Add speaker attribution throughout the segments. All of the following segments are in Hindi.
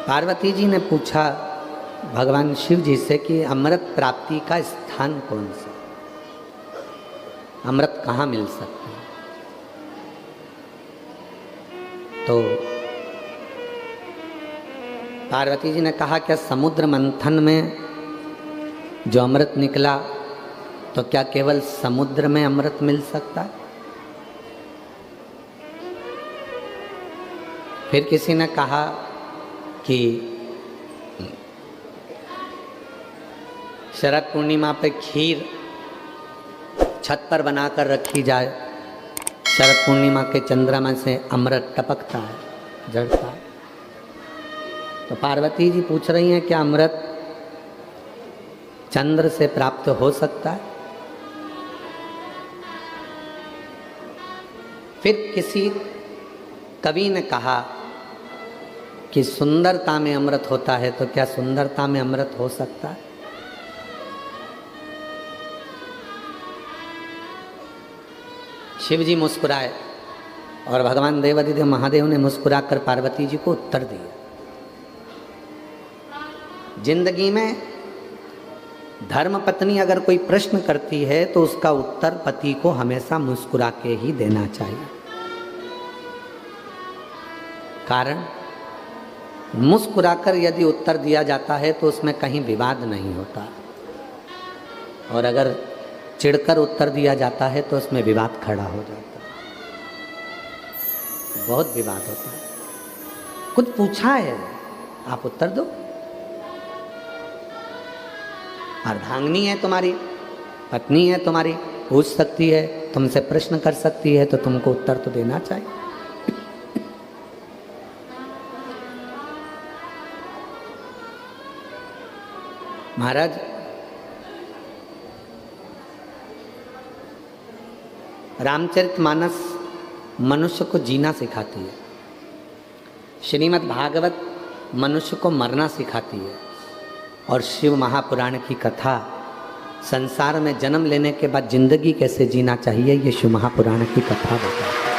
Speaker 1: पार्वती जी ने पूछा भगवान शिव जी से कि अमृत प्राप्ति का स्थान कौन सा, अमृत कहाँ मिल सकता है। तो पार्वती जी ने कहा क्या समुद्र मंथन में जो अमृत निकला तो क्या केवल समुद्र में अमृत मिल सकता है। फिर किसी ने कहा कि शरद पूर्णिमा पे खीर छत पर बनाकर रखी जाए, शरद पूर्णिमा के चंद्रमा से अमृत टपकता है, झड़ता है। तो पार्वती जी पूछ रही हैं क्या अमृत चंद्र से प्राप्त हो सकता है। फिर किसी कवि ने कहा कि सुंदरता में अमृत होता है, तो क्या सुंदरता में अमृत हो सकता है। शिव जी मुस्कुराए और भगवान देवादिदेव महादेव ने मुस्कुराकर पार्वती जी को उत्तर दिया। जिंदगी में धर्म पत्नी अगर कोई प्रश्न करती है तो उसका उत्तर पति को हमेशा मुस्कुरा के ही देना चाहिए। कारण मुस्कुराकर यदि उत्तर दिया जाता है तो उसमें कहीं विवाद नहीं होता, और अगर चिढ़कर उत्तर दिया जाता है तो उसमें विवाद खड़ा हो जाता है, बहुत विवाद होता है। कुछ पूछा है आप उत्तर दो। अर्धांगिनी है तुम्हारी, पत्नी है तुम्हारी, पूछ सकती है, तुमसे प्रश्न कर सकती है, तो तुमको उत्तर तो देना चाहिए। महाराज रामचरितमानस मनुष्य को जीना सिखाती है, श्रीमद् भागवत मनुष्य को मरना सिखाती है, और शिव महापुराण की कथा संसार में जन्म लेने के बाद जिंदगी कैसे जीना चाहिए ये शिव महापुराण की कथा बताती है।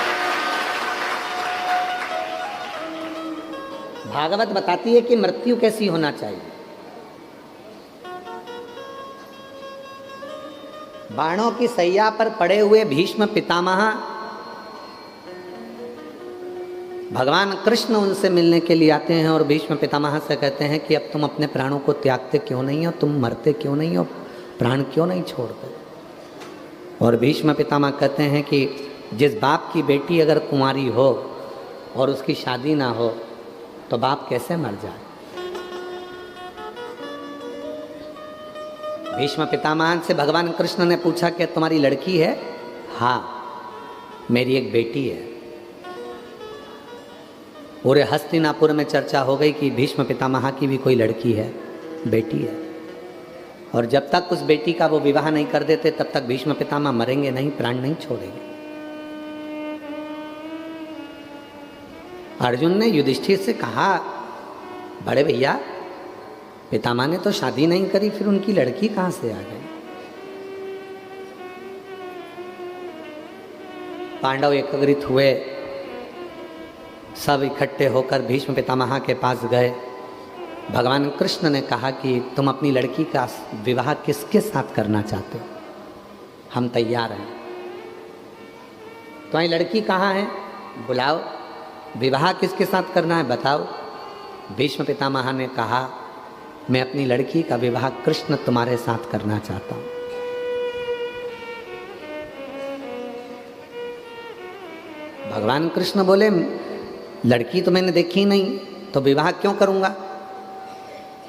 Speaker 1: भागवत बताती है कि मृत्यु कैसी होना चाहिए। बाणों की सैया पर पड़े हुए भीष्म पितामह, भगवान कृष्ण उनसे मिलने के लिए आते हैं और भीष्म पितामह से कहते हैं कि अब तुम अपने प्राणों को त्यागते क्यों नहीं हो, तुम मरते क्यों नहीं हो, प्राण क्यों नहीं छोड़ते। और भीष्म पितामह कहते हैं कि जिस बाप की बेटी अगर कुंवारी हो और उसकी शादी ना हो तो बाप कैसे मर जाए। भीष्म पितामह से भगवान कृष्ण ने पूछा कि तुम्हारी लड़की है। हाँ, मेरी एक बेटी है। पूरे हस्तिनापुर में चर्चा हो गई कि भीष्म पितामह की भी कोई लड़की है, बेटी है, और जब तक उस बेटी का वो विवाह नहीं कर देते तब तक भीष्म पितामह मरेंगे नहीं, प्राण नहीं छोड़ेंगे। अर्जुन ने युधिष्ठिर से कहा, बड़े भैया पितामह ने तो शादी नहीं करी, फिर उनकी लड़की कहाँ से आ गई। पांडव एकत्रित हुए, सब इकट्ठे होकर भीष्म पितामह के पास गए। भगवान कृष्ण ने कहा कि तुम अपनी लड़की का विवाह किसके साथ करना चाहते हो, हम तैयार हैं। तुम्हारी लड़की कहाँ है, बुलाओ। विवाह किसके साथ करना है बताओ। भीष्म पितामह ने कहा, मैं अपनी लड़की का विवाह कृष्ण तुम्हारे साथ करना चाहता हूं। भगवान कृष्ण बोले, लड़की तो मैंने देखी नहीं, तो विवाह क्यों करूंगा।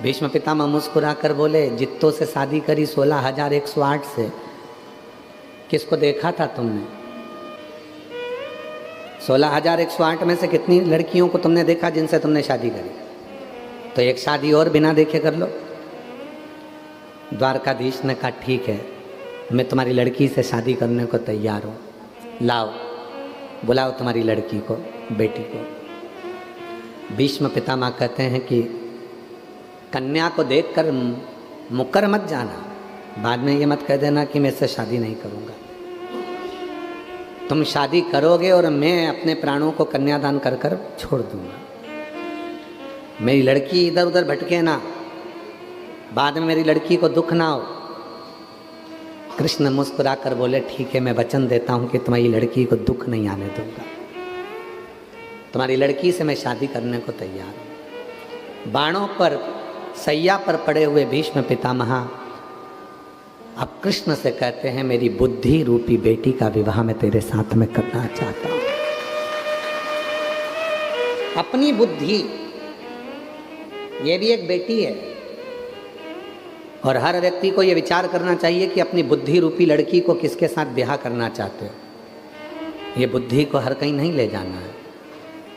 Speaker 1: भीष्म पितामह मुस्कुरा कर बोले, जित्तों से शादी करी 16,108 से, किसको देखा था तुमने। 16,108 में से कितनी लड़कियों को तुमने देखा जिनसे तुमने शादी करी। तो एक शादी और बिना देखे कर लो। द्वारकाधीश ने कहा, ठीक है, मैं तुम्हारी लड़की से शादी करने को तैयार हूँ, लाओ, बुलाओ तुम्हारी लड़की को, बेटी को। भीष्म पितामह कहते हैं कि कन्या को देखकर मुकर मत जाना, बाद में ये मत कह देना कि मैं इससे शादी नहीं करूँगा। तुम शादी करोगे और मैं अपने प्राणों को कन्यादान कर कर छोड़ दूंगा। मेरी लड़की इधर उधर भटके ना, बाद में मेरी लड़की को दुख ना हो। कृष्ण मुस्कुरा कर बोले, ठीक है, मैं वचन देता हूं कि तुम्हारी लड़की को दुख नहीं आने दूंगा, तुम्हारी लड़की से मैं शादी करने को तैयार हूं। बाणों पर सैया पर पड़े हुए भीष्म पितामह अब कृष्ण से कहते हैं, मेरी बुद्धि रूपी बेटी का विवाह मैं तेरे साथ में करना चाहता हूं। अपनी बुद्धि, ये भी एक बेटी है, और हर व्यक्ति को यह विचार करना चाहिए कि अपनी बुद्धि रूपी लड़की को किसके साथ ब्याह करना चाहते हो। ये बुद्धि को हर कहीं नहीं ले जाना है।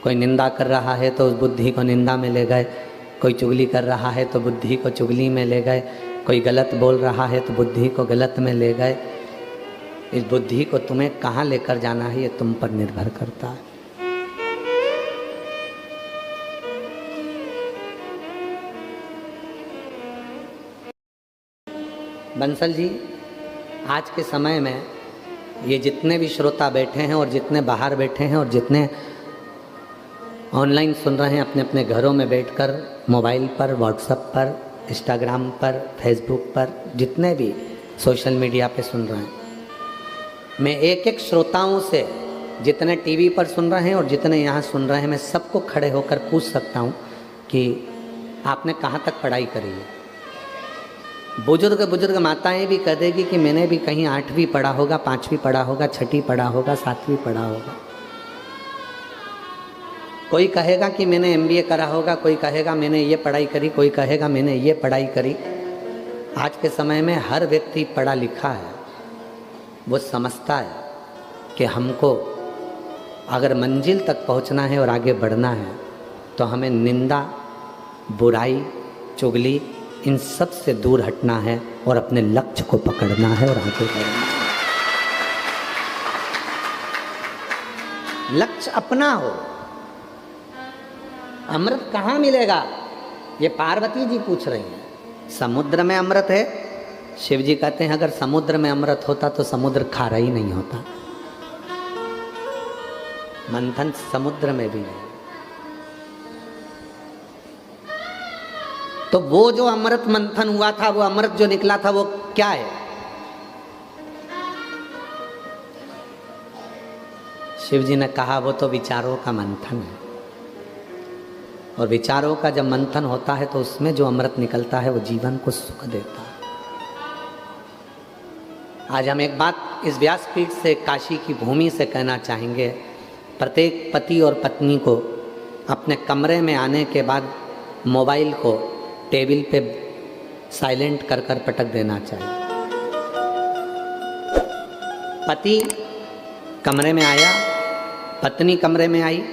Speaker 1: कोई निंदा कर रहा है तो उस बुद्धि को निंदा में ले गए, कोई चुगली कर रहा है तो बुद्धि को चुगली में ले गए, कोई गलत बोल रहा है तो बुद्धि को गलत में ले गए। इस बुद्धि को तुम्हें कहाँ लेकर जाना है, ये तुम पर निर्भर करता है। बंसल जी, आज के समय में ये जितने भी श्रोता बैठे हैं और जितने बाहर बैठे हैं और जितने ऑनलाइन सुन रहे हैं अपने अपने घरों में बैठकर, मोबाइल पर, व्हाट्सएप पर, इंस्टाग्राम पर, फेसबुक पर, जितने भी सोशल मीडिया पे सुन रहे हैं, मैं एक एक श्रोताओं से, जितने टीवी पर सुन रहे हैं और जितने यहाँ सुन रहे हैं, मैं सबको खड़े होकर पूछ सकता हूँ कि आपने कहाँ तक पढ़ाई करी है। बुजुर्ग माताएं भी कह देगी कि मैंने भी कहीं 8वीं पढ़ा होगा, 5वीं पढ़ा होगा, 6ठी पढ़ा होगा, 7वीं पढ़ा होगा। कोई कहेगा कि मैंने MBA करा होगा, कोई कहेगा मैंने ये पढ़ाई करी, कोई कहेगा मैंने ये पढ़ाई करी। आज के समय में हर व्यक्ति पढ़ा लिखा है, वो समझता है कि हमको अगर मंजिल तक पहुंचना है और आगे बढ़ना है तो हमें निंदा, बुराई, चुगली, इन सब से दूर हटना है और अपने लक्ष्य को पकड़ना है और आगे बढ़ना है। लक्ष्य अपना हो। अमृत कहाँ मिलेगा, ये पार्वती जी पूछ रही हैं। समुद्र में अमृत है। शिव जी कहते हैं, अगर समुद्र में अमृत होता तो समुद्र खारा ही नहीं होता। मंथन समुद्र में भी नहीं। तो वो जो अमृत मंथन हुआ था, वो अमृत जो निकला था, वो क्या है? शिव जी ने कहा, वो तो विचारों का मंथन है। और विचारों का जब मंथन होता है तो उसमें जो अमृत निकलता है वो जीवन को सुख देता है। आज हम एक बात इस व्यासपीठ से, काशी की भूमि से कहना चाहेंगे। प्रत्येक पति और पत्नी को अपने कमरे में आने के बाद मोबाइल को टेबल पे साइलेंट कर कर पटक देना चाहिए। पति कमरे में आया, पत्नी कमरे में आई,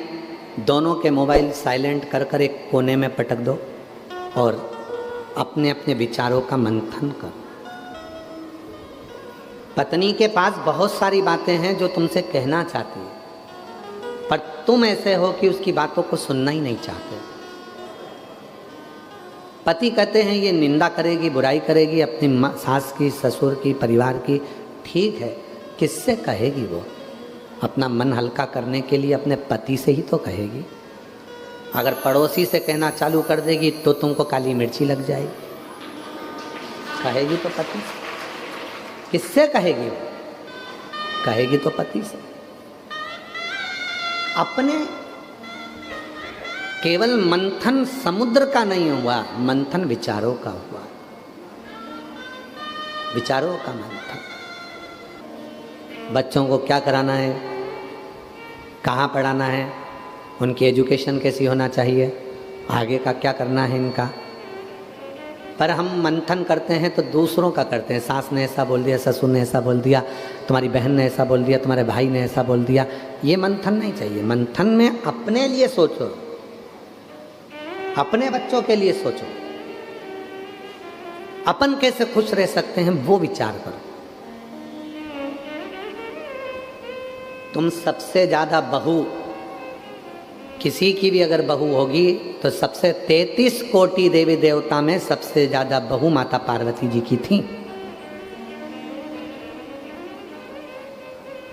Speaker 1: दोनों के मोबाइल साइलेंट कर कर एक कोने में पटक दो और अपने अपने विचारों का मंथन करो। पत्नी के पास बहुत सारी बातें हैं जो तुमसे कहना चाहती है, पर तुम ऐसे हो कि उसकी बातों को सुनना ही नहीं चाहते। पति कहते हैं ये निंदा करेगी, बुराई करेगी अपनी सास की, ससुर की, परिवार की। ठीक है, किससे कहेगी? वो अपना मन हल्का करने के लिए अपने पति से ही तो कहेगी। अगर पड़ोसी से कहना चालू कर देगी तो तुमको काली मिर्ची लग जाएगी। कहेगी तो पति से। किससे कहेगी? वो कहेगी तो पति से। अपने केवल मंथन समुद्र का नहीं हुआ, मंथन विचारों का हुआ। विचारों का मंथन। बच्चों को क्या कराना है, कहाँ पढ़ाना है, उनकी एजुकेशन कैसी होना चाहिए, आगे का क्या करना है इनका। पर हम मंथन करते हैं तो दूसरों का करते हैं। सास ने ऐसा बोल दिया, ससुर ने ऐसा बोल दिया, तुम्हारी बहन ने ऐसा बोल दिया, तुम्हारे भाई ने ऐसा बोल दिया। ये मंथन नहीं चाहिए। मंथन में अपने लिए सोचो, अपने बच्चों के लिए सोचो, अपन कैसे खुश रह सकते हैं वो विचार करो। तुम सबसे ज्यादा बहू, किसी की भी अगर बहू होगी तो सबसे 33 कोटि देवी देवता में सबसे ज्यादा बहू माता पार्वती जी की थी।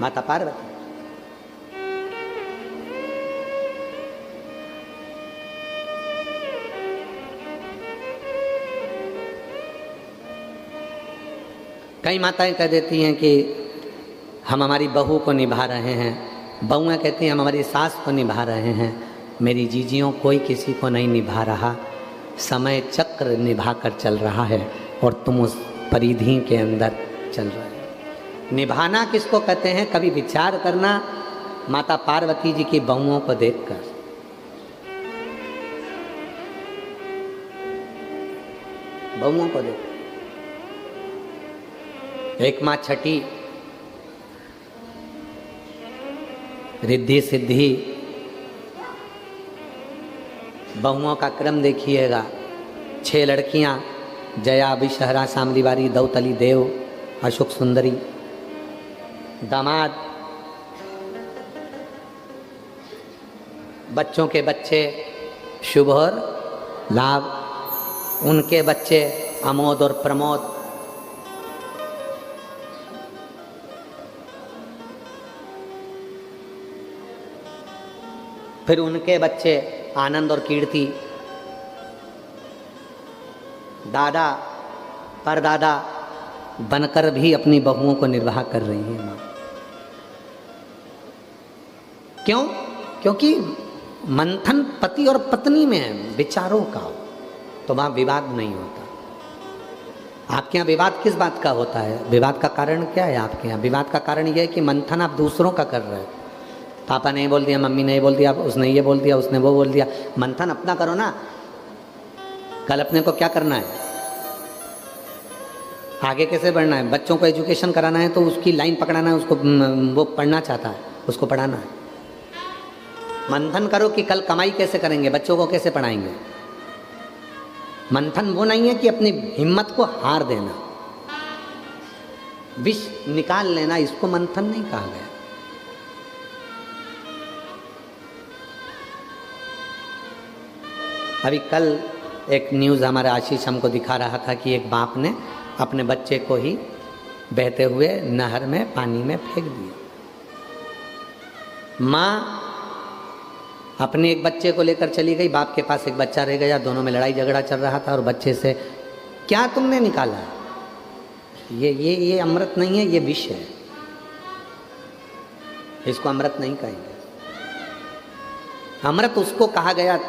Speaker 1: माता पार्वती। कई माताएं कह देती हैं कि हम हमारी बहू को निभा रहे हैं, बहुएं कहती हैं हम हमारी सास को निभा रहे हैं। मेरी जीजियों, कोई किसी को नहीं निभा रहा, समय चक्र निभा कर चल रहा है और तुम उस परिधि के अंदर चल रहे हो। निभाना किसको कहते हैं, कभी विचार करना माता पार्वती जी की बहुओं को देखकर। बहुओं को देख, एक माँ छठी रिद्धि सिद्धि, बहुओं का क्रम देखिएगा। 6 लड़कियां, जया, विषहरा, शामलीवारी, दौतली, देव, अशोक सुंदरी। दामाद, बच्चों के बच्चे शुभ और लाभ, उनके बच्चे अमोद और प्रमोद। फिर उनके बच्चे आनंद और कीर्ति। दादा परदादा बनकर भी अपनी बहुओं को निर्वाह कर रही है माँ। क्यों? क्योंकि मंथन पति और पत्नी में है, विचारों का, तो वहां विवाद नहीं होता। आपके यहाँ विवाद किस बात का होता है? विवाद का कारण क्या है आपके यहाँ? विवाद का कारण यह है कि मंथन आप दूसरों का कर रहे हो। पापा ने बोल दिया, मम्मी ने बोल दिया, उसने ये बोल दिया, उसने वो बोल दिया। मंथन अपना करो ना। कल अपने को क्या करना है, आगे कैसे बढ़ना है। बच्चों को एजुकेशन कराना है तो उसकी लाइन पकड़ाना है, उसको वो पढ़ना चाहता है, उसको पढ़ाना है। मंथन करो कि कल कमाई कैसे करेंगे, बच्चों को कैसे पढ़ाएंगे। मंथन वो नहीं है कि अपनी हिम्मत को हार देना, विष निकाल लेना, इसको मंथन नहीं कहा गया। अभी कल एक न्यूज़ हमारे आशीष हमको दिखा रहा था कि एक बाप ने अपने बच्चे को ही बहते हुए नहर में पानी में फेंक दिया। माँ अपने एक बच्चे को लेकर चली गई, बाप के पास एक बच्चा रह गया, दोनों में लड़ाई झगड़ा चल रहा था और बच्चे से क्या तुमने निकाला, ये अमृत नहीं है, ये विष है, इसको अमृत नहीं कहेंगे। अमृत उसको कहा गया।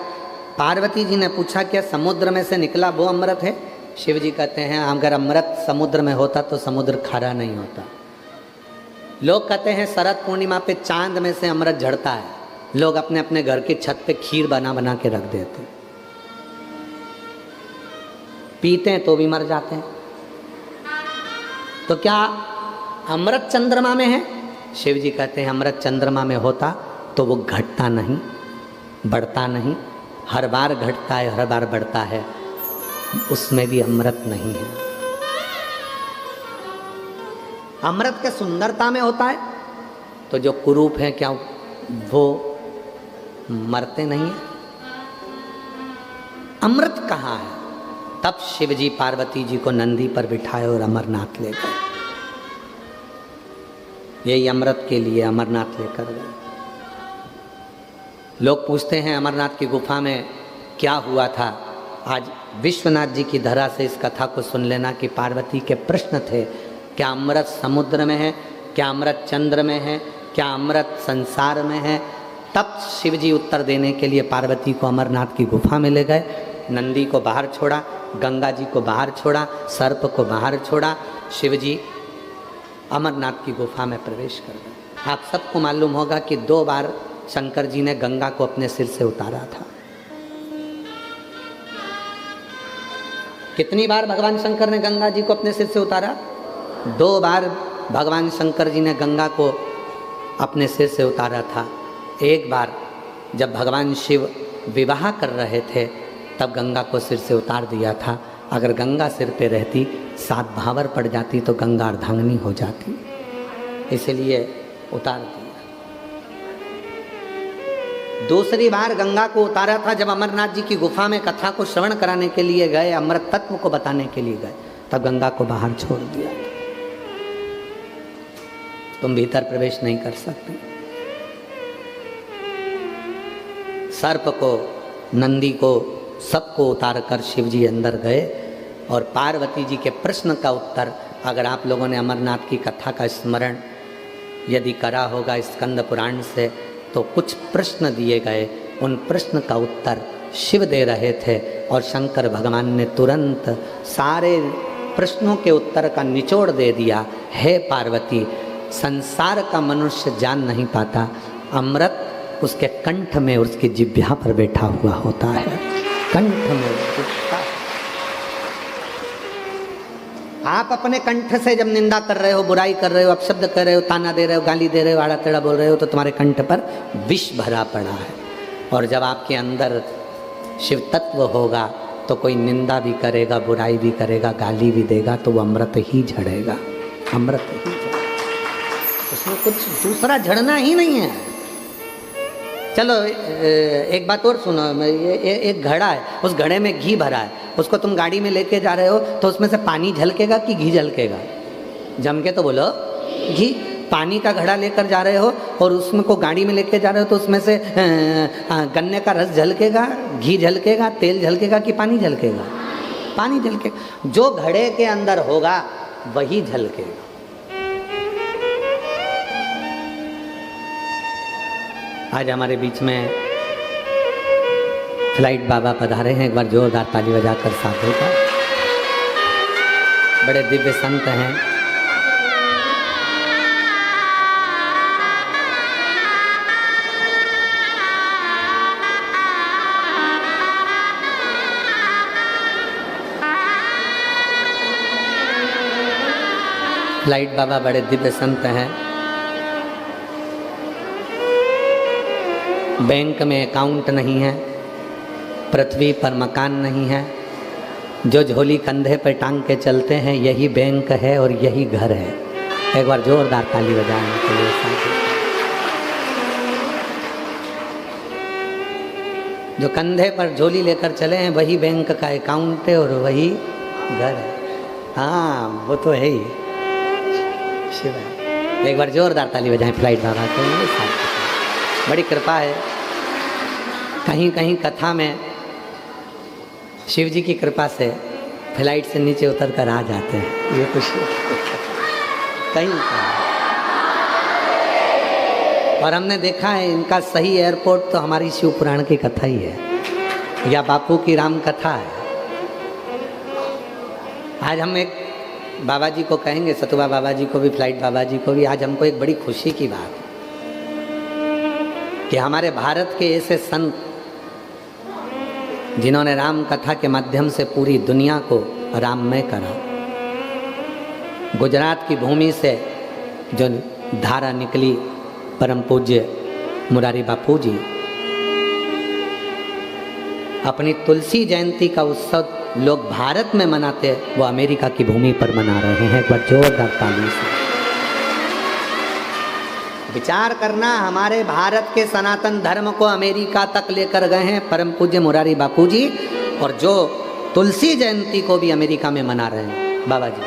Speaker 1: पार्वती जी ने पूछा क्या समुद्र में से निकला वो अमृत है? शिव जी कहते हैं अगर अमृत समुद्र में होता तो समुद्र खारा नहीं होता। लोग कहते हैं शरद पूर्णिमा पे चांद में से अमृत झड़ता है, लोग अपने अपने घर की छत पे खीर बना बना के रख देते हैं, पीते हैं तो भी मर जाते हैं। तो क्या अमृत चंद्रमा में है? शिव जी कहते हैं अमृत चंद्रमा में होता तो वो घटता नहीं, बढ़ता नहीं, हर बार घटता है, हर बार बढ़ता है, उसमें भी अमृत नहीं है। अमृत के सुंदरता में होता है, तो जो कुरूप है क्या वो मरते नहीं है? अमृत कहाँ है? तब शिव जी पार्वती जी को नंदी पर बिठाए और अमरनाथ ले गए। यही अमृत के लिए अमरनाथ लेकर गए। लोग पूछते हैं अमरनाथ की गुफा में क्या हुआ था। आज विश्वनाथ जी की धरा से इस कथा को सुन लेना कि पार्वती के प्रश्न थे, क्या अमृत समुद्र में है, क्या अमृत चंद्र में है, क्या अमृत संसार में है। तब शिव जी उत्तर देने के लिए पार्वती को अमरनाथ की गुफा में ले गए। नंदी को बाहर छोड़ा, गंगा जी को बाहर छोड़ा, सर्प को बाहर छोड़ा, शिव जी अमरनाथ की गुफा में प्रवेश कर गए। आप सबको मालूम होगा कि 2 बार शंकर जी ने गंगा को अपने सिर से उतारा था। कितनी बार भगवान शंकर ने गंगा जी को अपने सिर से उतारा? 2 बार भगवान शंकर जी ने गंगा को अपने सिर से उतारा था। एक बार जब भगवान शिव विवाह कर रहे थे तब गंगा को सिर से उतार दिया था। अगर गंगा सिर पे रहती 7 भावर पड़ जाती तो गंगा अर्धांगिनी हो जाती, इसलिए उतार दिया। दूसरी बार गंगा को उतारा था जब अमरनाथ जी की गुफा में कथा को श्रवण कराने के लिए गए, अमृत तत्व को बताने के लिए गए, तब गंगा को बाहर छोड़ दिया। तुम भीतर प्रवेश नहीं कर सकते। सर्प को, नंदी को, सबको उतार कर शिव जी अंदर गए और पार्वती जी के प्रश्न का उत्तर अगर आप लोगों ने अमरनाथ की कथा का स्मरण यदि करा होगा स्कंद पुराण से, तो कुछ प्रश्न दिए गए, उन प्रश्न का उत्तर शिव दे रहे थे और शंकर भगवान ने तुरंत सारे प्रश्नों के उत्तर का निचोड़ दे दिया। हे पार्वती, संसार का मनुष्य जान नहीं पाता, अमृत उसके कंठ में, उसकी जिह्वा पर बैठा हुआ होता है, कंठ में। आप अपने कंठ से जब निंदा कर रहे हो, बुराई कर रहे हो, अपशब्द कर रहे हो, ताना दे रहे हो, गाली दे रहे हो, आड़ा टेढ़ा बोल रहे हो, तो तुम्हारे कंठ पर विष भरा पड़ा है। और जब आपके अंदर शिव तत्व होगा तो कोई निंदा भी करेगा, बुराई भी करेगा, गाली भी देगा, तो वो अमृत ही झड़ेगा, अमृत ही झड़ेगा, उसमें कुछ दूसरा झड़ना ही नहीं है। चलो एक बात और सुनो, ये एक घड़ा है, उस घड़े में घी भरा है, उसको तुम गाड़ी में लेके जा रहे हो तो उसमें से पानी झलकेगा कि घी झलकेगा? जम के तो बोलो घी। पानी का घड़ा लेकर जा रहे हो और उसमें को गाड़ी में लेके जा रहे हो तो उसमें से गन्ने का रस झलकेगा, घी झलकेगा, तेल झलकेगा कि पानी झलकेगा? पानी झलकेगा। जो घड़े के अंदर होगा वही झलकेगा। आज हमारे बीच में फ्लाइट बाबा पधारे हैं, एक बार जोरदार ताली बजाकर साधु का। बड़े दिव्य संत हैं। फ्लाइट बाबा बड़े दिव्य संत हैं। बैंक में अकाउंट नहीं है, पृथ्वी पर मकान नहीं है, जो झोली कंधे पर टांग के चलते हैं यही बैंक है और यही घर है। एक बार जोरदार ताली बजाने के लिए साथी। जो कंधे पर झोली लेकर चले हैं वही बैंक का अकाउंट है और वही घर है। हाँ, वो तो है ही। शिव है। एक बार जोरदार ताली बजाएं फ्लाइट बाबा के लिए साथी। बड़ी कृपा है। कहीं कहीं कथा में शिव जी की कृपा से फ्लाइट से नीचे उतर कर आ जाते हैं, ये कुछ कहीं और हमने देखा है इनका सही एयरपोर्ट तो हमारी शिव पुराण की कथा ही है या बापू की राम कथा है। आज हम एक बाबा जी को कहेंगे, सतुबा बाबा जी को भी, फ्लाइट बाबा जी को भी, आज हमको एक बड़ी खुशी की बात है कि हमारे भारत के ऐसे संत जिन्होंने राम कथा के माध्यम से पूरी दुनिया को राममय करा। गुजरात की भूमि से जो धारा निकली, परम पूज्य मुरारी बापू जी अपनी तुलसी जयंती का उत्सव लोग भारत में मनाते, वो अमेरिका की भूमि पर मना रहे हैं। एक बार जोरदार ताली से विचार करना। हमारे भारत के सनातन धर्म को अमेरिका तक लेकर गए हैं परम पूज्य मुरारी बापू जी, और जो तुलसी जयंती को भी अमेरिका में मना रहे हैं बाबा जी।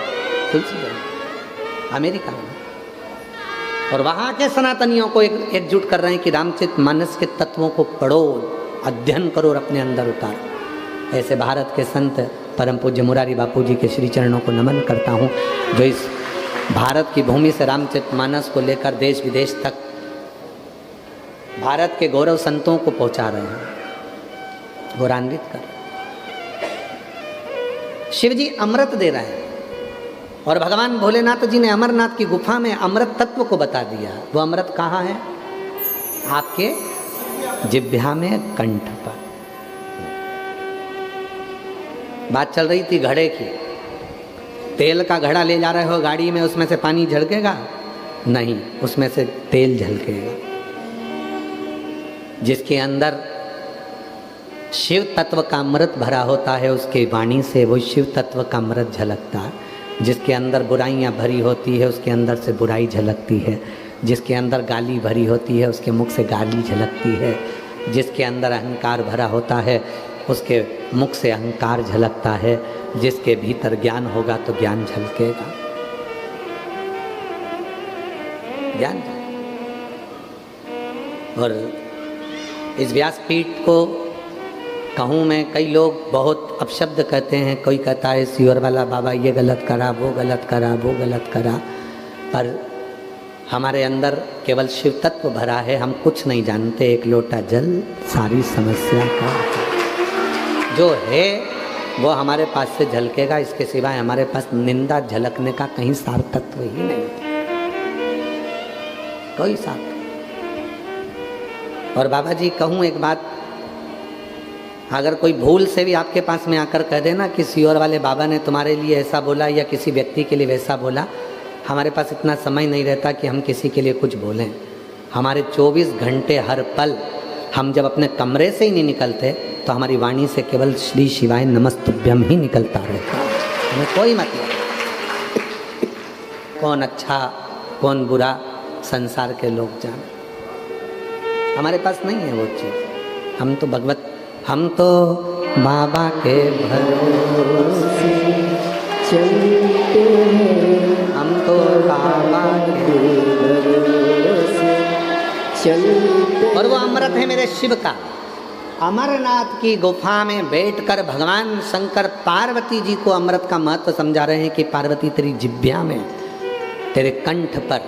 Speaker 1: तुलसी जयंती अमेरिका में, और वहाँ के सनातनियों को एकजुट कर रहे हैं कि रामचरितमानस के तत्वों को पढ़ो, अध्ययन करो और अपने अंदर उतारो। ऐसे भारत के संत परम पूज्य मुरारी बापू जी के श्री चरणों को नमन करता हूँ, जो इस भारत की भूमि से रामचरितमानस को लेकर देश विदेश तक भारत के गौरव संतों को पहुंचा रहे हैं, गौरवान्वित कर। शिव जी अमृत दे रहे हैं और भगवान भोलेनाथ जी ने अमरनाथ की गुफा में अमृत तत्व को बता दिया। वो अमृत कहाँ है? आपके जिह्वा में, कंठ पर। बात चल रही थी घड़े की। तेल का घड़ा ले जा रहे हो गाड़ी में, उसमें से पानी झलकेगा? नहीं, उसमें से तेल झलकेगा। जिसके अंदर शिव तत्व का अमृत भरा होता है, उसके वाणी से वो शिव तत्व का अमृत झलकता है। जिसके अंदर बुराइयां भरी होती है, उसके अंदर से बुराई झलकती है। जिसके अंदर गाली भरी होती है, उसके मुख से गाली झलकती है। जिसके अंदर अहंकार भरा होता है, उसके मुख से अहंकार झलकता है। जिसके भीतर ज्ञान होगा तो ज्ञान झलकेगा, ज्ञान। और इस व्यासपीठ को कहूँ मैं, कई लोग बहुत अपशब्द कहते हैं, कोई कहता है सियोर वाला बाबा ये गलत करा, वो गलत करा, वो गलत करा, पर हमारे अंदर केवल शिव तत्व भरा है, हम कुछ नहीं जानते। एक लोटा जल सारी समस्या का जो है वो हमारे पास से झलकेगा, इसके सिवाय हमारे पास निंदा झलकने का कहीं सार तत्व ही नहीं, कोई सार। और बाबा जी कहूँ एक बात, अगर कोई भूल से भी आपके पास में आकर कह देना कि सियोर वाले बाबा ने तुम्हारे लिए ऐसा बोला या किसी व्यक्ति के लिए वैसा बोला, हमारे पास इतना समय नहीं रहता कि हम किसी के लिए कुछ बोलें। हमारे 24 घंटे हर पल, हम जब अपने कमरे से ही नहीं निकलते तो हमारी वाणी से केवल श्री शिवाय नमस्तुभ्यम ही निकलता रहता है। हमें कोई मतलब, कौन अच्छा कौन बुरा संसार के लोग जाने, हमारे पास नहीं है वो चीज़। हम तो बाबा के भरोसे चलते हैं, हम तो बाबा के भरोसे चलते। और वो अमृत है मेरे शिव का। अमरनाथ की गुफा में बैठकर भगवान शंकर पार्वती जी को अमृत का महत्व समझा रहे हैं कि पार्वती तेरी जिह्वा में, तेरे कंठ पर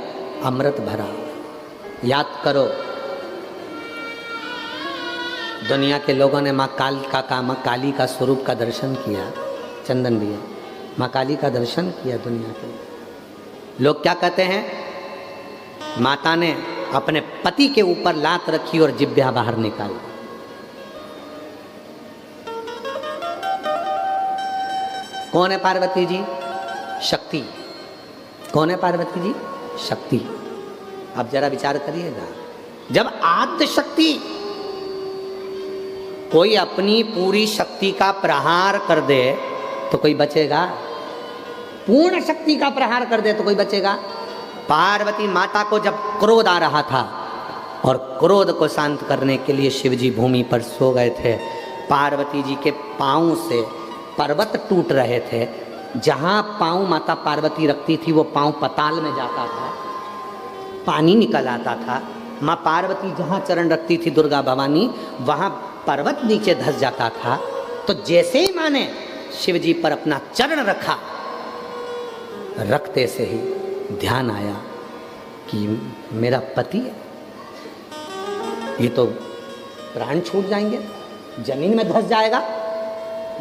Speaker 1: अमृत भरा। याद करो, दुनिया के लोगों ने माँ काली का स्वरूप का दर्शन किया, चंदन भी है, माँ काली का दर्शन किया। दुनिया के लोग क्या कहते हैं, माता ने अपने पति के ऊपर लात रखी और जिह्वा बाहर निकाली। कौन है पार्वती जी? शक्ति। कौन है पार्वती जी? शक्ति। अब जरा विचार करिएगा, जब आद्य शक्ति कोई अपनी पूरी शक्ति का प्रहार कर दे तो कोई बचेगा? पूर्ण शक्ति का प्रहार कर दे तो कोई बचेगा? पार्वती माता को जब क्रोध आ रहा था और क्रोध को शांत करने के लिए शिवजी भूमि पर सो गए थे, पार्वती जी के पांव से पर्वत टूट रहे थे। जहाँ पांव माता पार्वती रखती थी वो पांव पताल में जाता था, पानी निकल आता था। माँ पार्वती जहाँ चरण रखती थी दुर्गा भवानी, वहाँ पर्वत नीचे धंस जाता था। तो जैसे ही माँ ने शिव जी पर अपना चरण रखा, रखते से ही ध्यान आया कि मेरा पति है, ये तो प्राण छूट जाएंगे, जमीन में धंस जाएगा।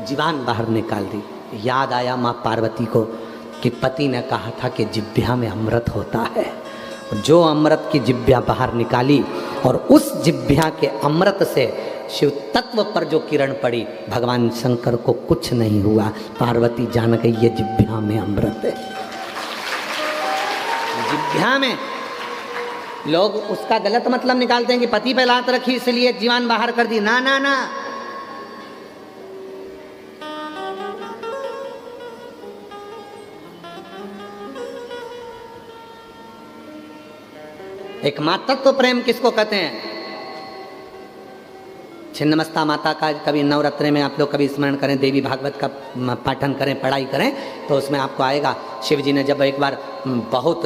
Speaker 1: जीवान बाहर निकाल दी। याद आया माँ पार्वती को कि पति ने कहा था कि जिह्वा में अमृत होता है। जो अमृत की जिह्वा बाहर निकाली और उस जिह्वा के अमृत से शिव तत्व पर जो किरण पड़ी, भगवान शंकर को कुछ नहीं हुआ। पार्वती जान गई ये जिह्वा में अमृत है। जिह्वा में लोग उसका गलत मतलब निकालते हैं कि पति पे लात रखी इसलिए जीवान बाहर कर दी। ना ना ना, एक मातृत्व प्रेम किसको कहते हैं? छिन्नमस्ता माता का कभी नवरात्रे में आप लोग कभी स्मरण करें, देवी भागवत का पाठन करें, पढ़ाई करें, तो उसमें आपको आएगा शिव जी ने जब एक बार बहुत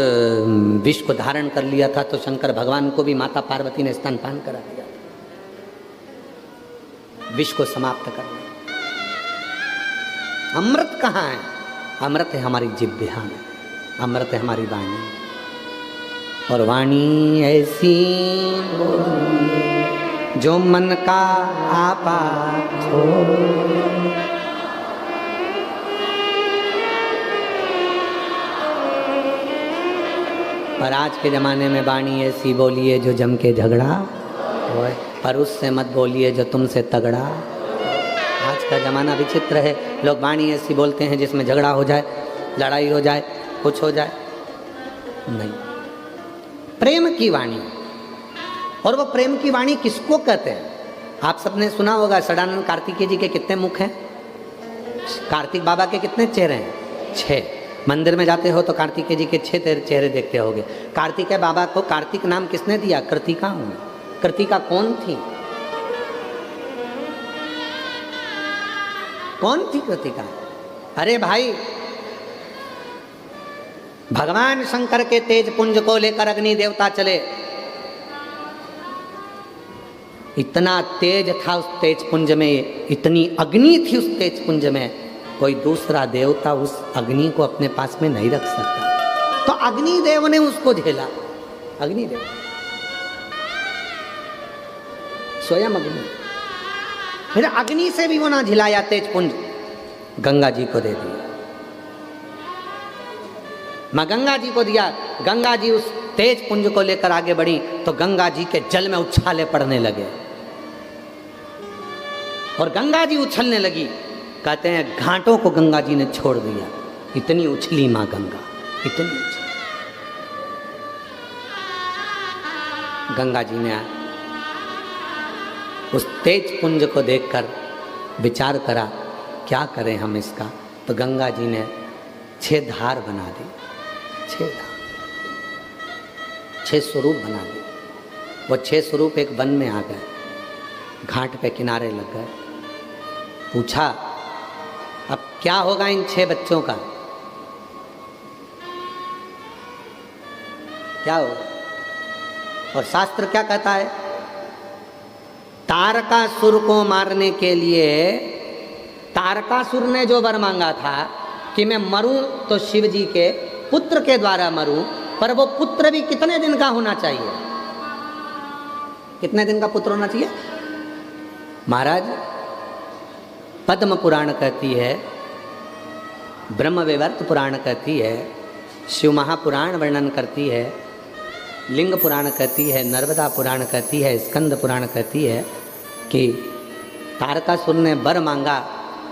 Speaker 1: विष को धारण कर लिया था तो शंकर भगवान को भी माता पार्वती ने स्तनपान करा दिया, विष को समाप्त कर दिया। अमृत कहाँ है? अमृत है हमारी जिह्वा में, अमृत है हमारी वाणी। और वाणी ऐसी जो मन का आपा हो, पर आज के ज़माने में वाणी ऐसी बोलिए जो जम के झगड़ा हो, पर उससे मत बोलिए जो तुमसे तगड़ा। आज का ज़माना विचित्र है, लोग वाणी ऐसी बोलते हैं जिसमें झगड़ा हो जाए, लड़ाई हो जाए, कुछ हो जाए। नहीं, प्रेम की वाणी। और वो प्रेम की वाणी किसको कहते हैं? आप सबने सुना होगा सदानंद कार्तिकेय जी के कितने मुख हैं, कार्तिक बाबा के कितने चेहरे हैं? 6। मंदिर में जाते हो तो कार्तिकेय जी के 6 चेहरे देखते होगे। कार्तिकेय बाबा को कार्तिक नाम किसने दिया? कृतिका हूँ। कृतिका कौन थी? कौन थी कृतिका? अरे भाई, भगवान शंकर के तेज पुंज को लेकर अग्नि देवता चले इतना तेज था उस तेज पुंज में, इतनी अग्नि थी उस तेज पुंज में, कोई दूसरा देवता उस अग्नि को अपने पास में नहीं रख सकता। तो अग्निदेव ने उसको झेला, अग्निदेव स्वयं अग्नि। फिर अग्नि से भी वो ना झिलाया तेज पुंज, गंगा जी को दे दिया। मां गंगा जी को दिया, गंगा जी उस तेज पुंज को लेकर आगे बढ़ी तो गंगा जी के जल में उछाले पड़ने लगे और गंगा जी उछलने लगी। कहते हैं घाटों को गंगा जी ने छोड़ दिया, इतनी उछली मां गंगा, इतनी उछली। गंगा जी ने उस तेज पुंज को देखकर विचार करा क्या करें हम इसका, तो गंगा जी ने 6 धार बना दी, 6 धार, 6 स्वरूप बना दिए। वो 6 स्वरूप एक वन में आ गए, घाट पे किनारे लग गए। पूछा अब क्या होगा इन 6 बच्चों का, क्या होगा? और शास्त्र क्या कहता है? तारकासुर को मारने के लिए तारकासुर ने जो वर मांगा था कि मैं मरूं तो शिव जी के पुत्र के द्वारा मरूं, पर वो पुत्र भी कितने दिन का होना चाहिए? कितने दिन का पुत्र होना चाहिए? महाराज पद्म पुराण कहती है, ब्रह्म विवर्त पुराण कहती है, शिव महापुराण वर्णन करती है, लिंग पुराण कहती है, नर्मदा पुराण कहती है, स्कंद पुराण कहती है कि तारकासुर ने वर मांगा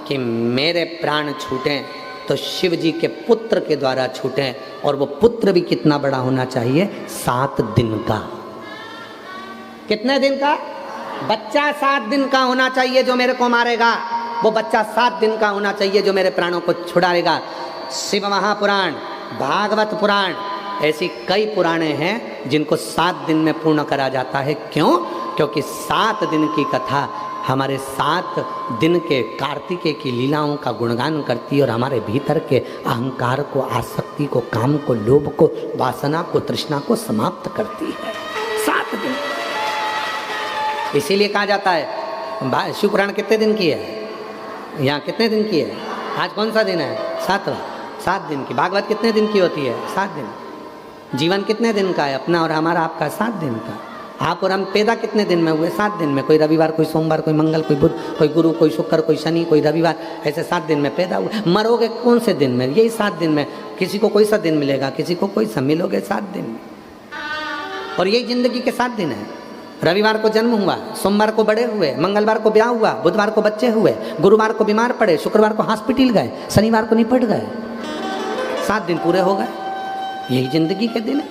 Speaker 1: कि मेरे प्राण छूटें तो शिव जी के पुत्र के द्वारा छूटें, और वो पुत्र भी कितना बड़ा होना चाहिए? 7 दिन का। कितने दिन का? बच्चा 7 दिन का होना चाहिए जो मेरे को मारेगा, वो बच्चा 7 दिन का होना चाहिए जो मेरे प्राणों को छुड़ाएगा। शिव महापुराण, भागवत पुराण, ऐसी कई पुराणे हैं जिनको 7 दिन में पूर्ण करा जाता है। क्यों? क्योंकि 7 दिन की कथा हमारे 7 दिन के कार्तिकेय की लीलाओं का गुणगान करती है और हमारे भीतर के अहंकार को, आसक्ति को, काम को, लोभ को, वासना को, तृष्णा को समाप्त करती है। 7 दिन। इसीलिए कहा जाता है शिव पुराण कितने दिन की है? यहाँ कितने दिन की है? आज कौन सा दिन है? 7वां। 7 दिन की। भागवत कितने दिन की होती है? 7 दिन। जीवन कितने दिन का है अपना और हमारा, आपका? 7 दिन का। आप और हम पैदा कितने दिन में हुए? 7 दिन में। कोई रविवार, कोई सोमवार, कोई मंगल, कोई बुध, कोई गुरु, कोई शुक्र, कोई शनि, कोई रविवार, ऐसे 7 दिन में पैदा हुए। मरोगे कौन से दिन में? यही 7 दिन में। किसी को कोई सा दिन मिलेगा, किसी को कोई सा, मिलोगे 7 दिन में। और यही जिंदगी के 7 दिन है। रविवार को जन्म हुआ, सोमवार को बड़े हुए, मंगलवार को ब्याह हुआ, बुधवार को बच्चे हुए, गुरुवार को बीमार पड़े, शुक्रवार को हॉस्पिटल गए, शनिवार को निपट गए। 7 दिन पूरे हो गए। यही जिंदगी के दिन है।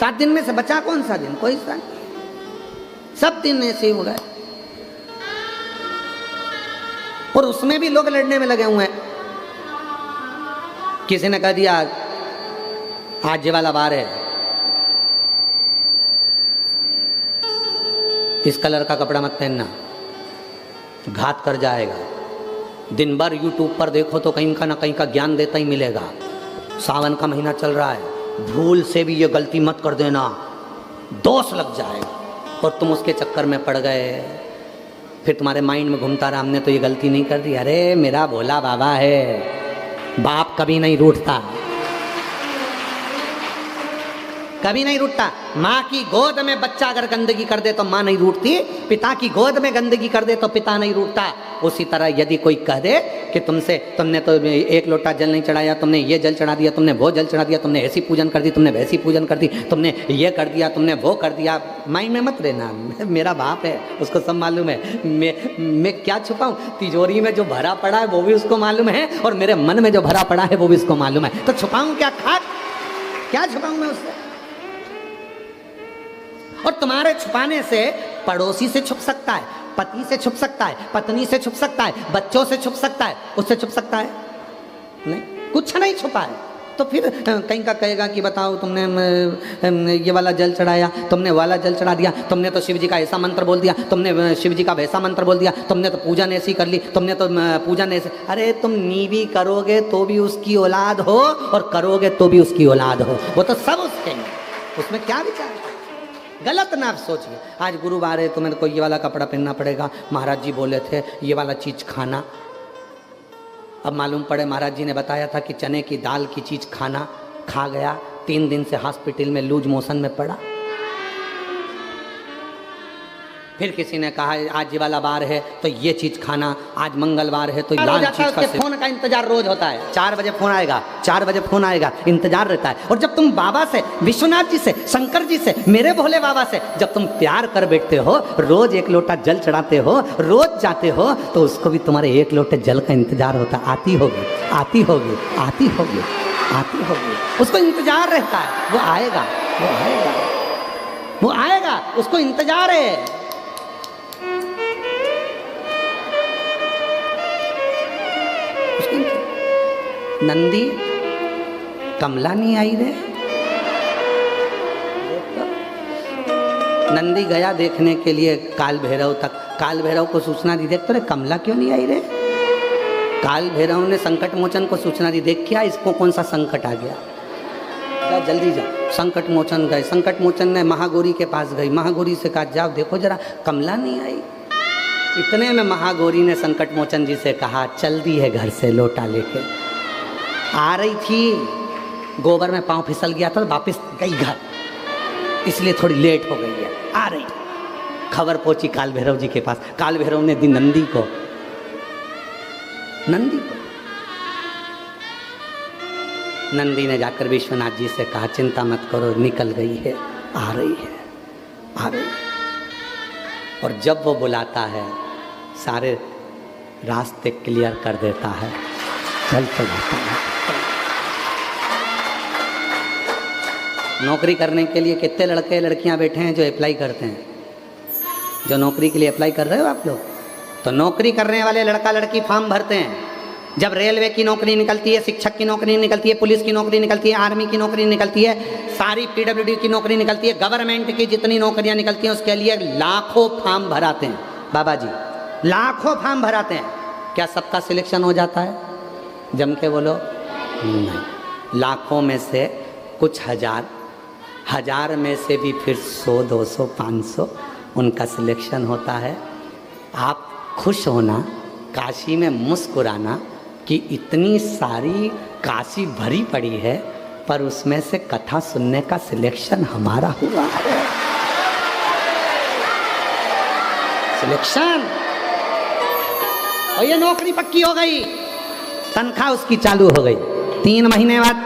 Speaker 1: 7 दिन में से बचा कौन सा दिन? कोई सा नहीं। सब दिन ऐसे हो गए। और उसमें भी लोग लड़ने में लगे हुए हैं। किसी ने कह दिया आज ये वाला वार है, इस कलर का कपड़ा मत पहनना, घात कर जाएगा। दिन भर यूट्यूब पर देखो तो कहीं का ना कहीं का ज्ञान देता ही मिलेगा। सावन का महीना चल रहा है, भूल से भी ये गलती मत कर देना, दोष लग जाएगा। और तुम उसके चक्कर में पड़ गए। फिर तुम्हारे माइंड में घूमता रहा हमने तो ये गलती नहीं कर दी। अरे मेरा भोला बाबा है, बाप कभी नहीं रूठता, कभी नहीं रूठता। माँ की गोद में बच्चा अगर गंदगी कर दे तो माँ नहीं रूठती, पिता की गोद में गंदगी कर दे तो पिता नहीं रूठता। उसी तरह यदि कोई कह दे कि तुमने तो 1 लोटा जल नहीं चढ़ाया, तुमने ये जल चढ़ा दिया, तुमने वो जल चढ़ा दिया, तुमने ऐसी पूजन कर दी, तुमने वैसी पूजन कर दी, तुमने ये कर दिया, तुमने वो कर दिया, माइंड में मत रहना। मेरा बाप है, उसको सब मालूम है। मैं क्या छुपाऊँ? तिजोरी में जो भरा पड़ा है वो भी उसको मालूम है, और मेरे मन में जो भरा पड़ा है वो भी उसको मालूम है। तो छुपाऊँ क्या? खाक क्या छुपाऊँ मैं उससे? और तुम्हारे छुपाने से पड़ोसी से छुप सकता है, पति से छुप सकता है, पत्नी से छुप सकता है, बच्चों से छुप सकता है, उससे छुप सकता है नहीं, कुछ नहीं छुपा है। तो फिर कहीं का कहेगा कि बताओ तुमने ये वाला जल चढ़ाया, तुमने वाला जल चढ़ा दिया, तुमने तो शिव जी का ऐसा मंत्र बोल दिया, तुमने शिव जी का वैसा मंत्र बोल दिया, तुमने तो पूजन ऐसी कर ली, तुमने तो पूजन ऐसे। अरे तुम नीवी करोगे तो भी उसकी औलाद हो, और करोगे तो भी उसकी औलाद हो, वो तो सब उसके हैं, उसमें क्या विचार है? गलत ना सोचिए। आज गुरुवार है तो मेरे को ये वाला कपड़ा पहनना पड़ेगा, महाराज जी बोले थे ये वाला चीज़ खाना। अब मालूम पड़े महाराज जी ने बताया था कि चने की दाल की चीज़ खाना, खा गया, 3 दिन से हॉस्पिटल में लूज मोशन में पड़ा। फिर किसी ने कहा आज ये वाला बार है तो ये चीज़ खाना, आज मंगलवार है तो लाल चीज़ का फोन का इंतजार रोज होता है। 4 बजे फोन आएगा, 4 बजे फोन आएगा, इंतजार रहता है। और जब तुम बाबा से, विश्वनाथ जी से, शंकर जी से, मेरे भोले बाबा से जब तुम प्यार कर बैठते हो, रोज 1 लोटा जल चढ़ाते हो, रोज जाते हो, तो उसको भी तुम्हारे 1 लोटे जल का इंतजार होता है। आती होगी, आती होगी, आती होगी, आती होगी, उसको इंतजार रहता है। वो आएगा, वो आएगा, वो आएगा, उसको इंतजार है। नंदी कमला नहीं आई रे। नंदी गया देखने के लिए काल भैरव तक, काल भैरव को सूचना दी, देख तो रे कमला क्यों नहीं आई रे। काल भैरव ने संकट मोचन को सूचना दी, देख क्या इसको कौन सा संकट आ गया, जा जल्दी जा। संकट मोचन गए, संकट मोचन ने महागौरी के पास गई, महागौरी से कहा जाओ देखो जरा कमला नहीं आई। इतने में महागौरी ने संकट मोचन जी से कहा चल दी है घर से लोटा लेके। आ रही थी, गोबर में पांव फिसल गया था, वापस गई घर, इसलिए थोड़ी लेट हो गई है। आ रही, खबर पहुंची काल भैरव जी के पास। काल भैरव ने दी नंदी को, नंदी को। नंदी ने जाकर विश्वनाथ जी से कहा चिंता मत करो, निकल गई है, आ रही है, आ रही है। और जब वो बुलाता है सारे रास्ते क्लियर कर देता है, चल जाता है। नौकरी करने के लिए कितने लड़के लड़कियां बैठे हैं जो अप्लाई करते हैं, जो नौकरी के लिए अप्लाई कर रहे हो आप लोग, तो नौकरी करने वाले लड़का लड़की फॉर्म भरते हैं। जब रेलवे की नौकरी निकलती है, शिक्षक की नौकरी निकलती है, पुलिस की नौकरी निकलती है, आर्मी की नौकरी निकलती है, सारी PWD की नौकरी निकलती है, गवर्नमेंट की जितनी नौकरियां निकलती हैं उसके लिए लाखों फॉर्म भराते हैं बाबा जी, लाखों फॉर्म भराते हैं। क्या सबका सिलेक्शन हो जाता है? जम के बोलो नहीं। लाखों में से कुछ हजार, हजार में से भी फिर 100, 200, 500 उनका सिलेक्शन होता है। आप खुश होना, काशी में मुस्कुराना कि इतनी सारी काशी भरी पड़ी है, पर उसमें से कथा सुनने का सिलेक्शन हमारा हुआ है। सिलेक्शन, और ये नौकरी पक्की हो गई, तनख्वाह उसकी चालू हो गई, 3 महीने बाद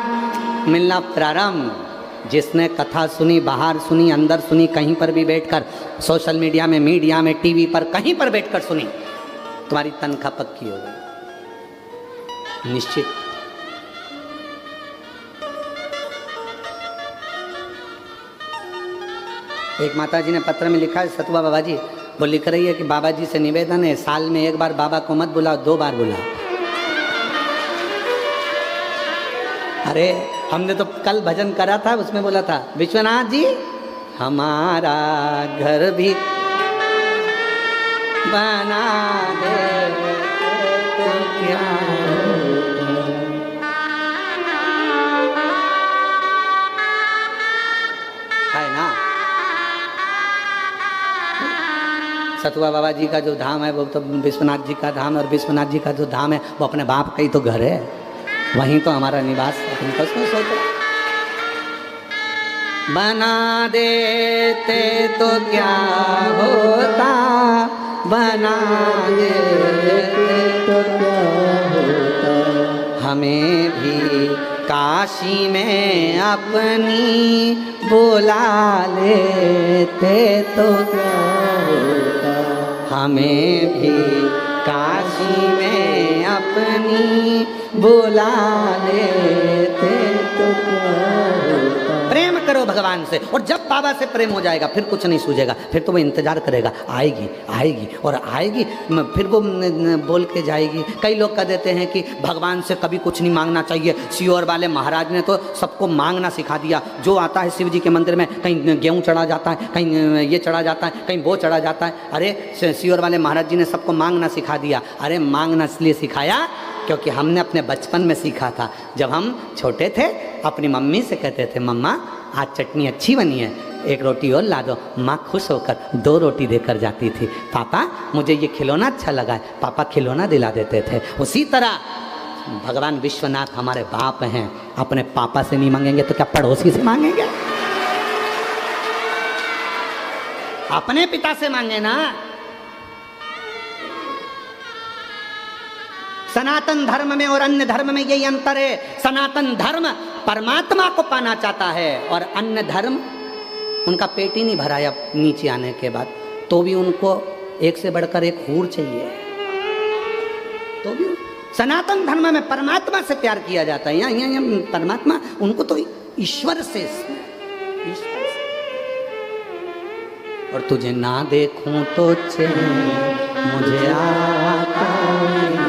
Speaker 1: मिलना प्रारंभ। जिसने कथा सुनी, बाहर सुनी, अंदर सुनी, कहीं पर भी बैठकर, सोशल मीडिया में, मीडिया में, टीवी पर, कहीं पर बैठकर सुनी, तुम्हारी तनख्वाह पक्की हो गई, निश्चित। एक माता जी ने पत्र में लिखा है, सतुआ बाबा जी, वो लिख रही है कि बाबा जी से निवेदन है, साल में 1 बार बाबा को मत बुलाओ, 2 बार बुलाओ। अरे हमने तो कल भजन करा था, उसमें बोला था विश्वनाथ जी हमारा घर भी बना दे तो क्या है ना। सतुआ बाबा जी का जो धाम है वो तो विश्वनाथ जी का धाम है, और विश्वनाथ जी का जो धाम है वो अपने बाप का ही तो घर है, वहीं तो हमारा निवास है। तुम तो सोचो, बना देते तो क्या होता, बना देते तो क्या होता, हमें भी काशी में अपनी बुला लेते तो क्या होता, हमें भी काशी में अपनी बुला लेते तो क्या होता। प्रेम करो भगवान से, और जब बाबा से प्रेम हो जाएगा फिर कुछ नहीं सूझेगा, फिर तो वो इंतजार करेगा, आएगी आएगी और आएगी, फिर वो बोल के जाएगी। कई लोग कह देते हैं कि भगवान से कभी कुछ नहीं मांगना चाहिए, सियोर वाले महाराज ने तो सबको मांगना सिखा दिया। जो आता है शिव जी के मंदिर में, कहीं गेहूँ चढ़ा जाता है, कहीं ये चढ़ा जाता है, कहीं वो चढ़ा जाता है। अरे सियोर वाले महाराज जी ने सबको मांगना सिखा दिया। अरे मांगना इसलिए सिखाया क्योंकि हमने अपने बचपन में सीखा था। जब हम छोटे थे अपनी मम्मी से कहते थे, मम्मा आज चटनी अच्छी बनी है, एक रोटी और ला दो। माँ खुश होकर 2 रोटी देकर जाती थी। पापा मुझे ये खिलौना अच्छा लगा है, पापा खिलौना दिला देते थे। उसी तरह भगवान विश्वनाथ हमारे बाप हैं, अपने पापा से नहीं मांगेंगे तो क्या पड़ोसी से मांगेंगे? अपने पिता से मांगे ना। सनातन धर्म में और अन्य धर्म में यही अंतर है। सनातन धर्म परमात्मा को पाना चाहता है और अन्य धर्म उनका पेट ही नहीं भराया नीचे आने के बाद, तो भी उनको एक से बढ़कर एक हूर चाहिए। तो भी सनातन धर्म में परमात्मा से प्यार किया जाता है। यहाँ परमात्मा, उनको तो ईश्वर से, ईश्वर से। और तुझे ना देखूं तो चैन मुझे आता नहीं,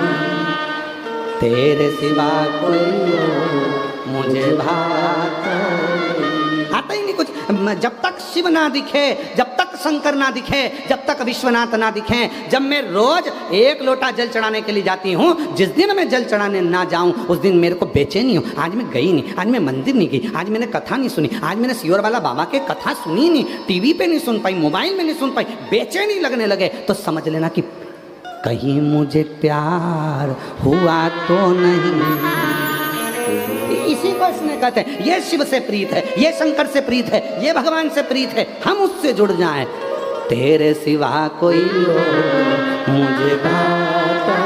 Speaker 1: तेरे सिवा कोई मुझे भाता नहीं। आता ही नहीं कुछ। जब तक शिव ना दिखे, जब तक शंकर ना दिखे, जब तक विश्वनाथ ना दिखे। जब मैं रोज 1 लोटा जल चढ़ाने के लिए जाती हूँ, जिस दिन मैं जल चढ़ाने ना जाऊँ उस दिन मेरे को बेचैनी हो। आज मैं गई नहीं, आज मैं मंदिर नहीं गई, आज मैंने कथा नहीं सुनी, आज मैंने सियोर वाला बाबा के कथा सुनी नहीं, टीवी पे नहीं सुन पाई, मोबाइल में नहीं सुन पाई, बेचैनी लगने लगे, तो समझ लेना कि कहीं मुझे प्यार हुआ तो नहीं। इसी को इसमें कहते हैं ये शिव से प्रीत है, ये शंकर से प्रीत है, ये भगवान से प्रीत है, हम उससे जुड़ जाएं। तेरे सिवा कोई और मुझे भाता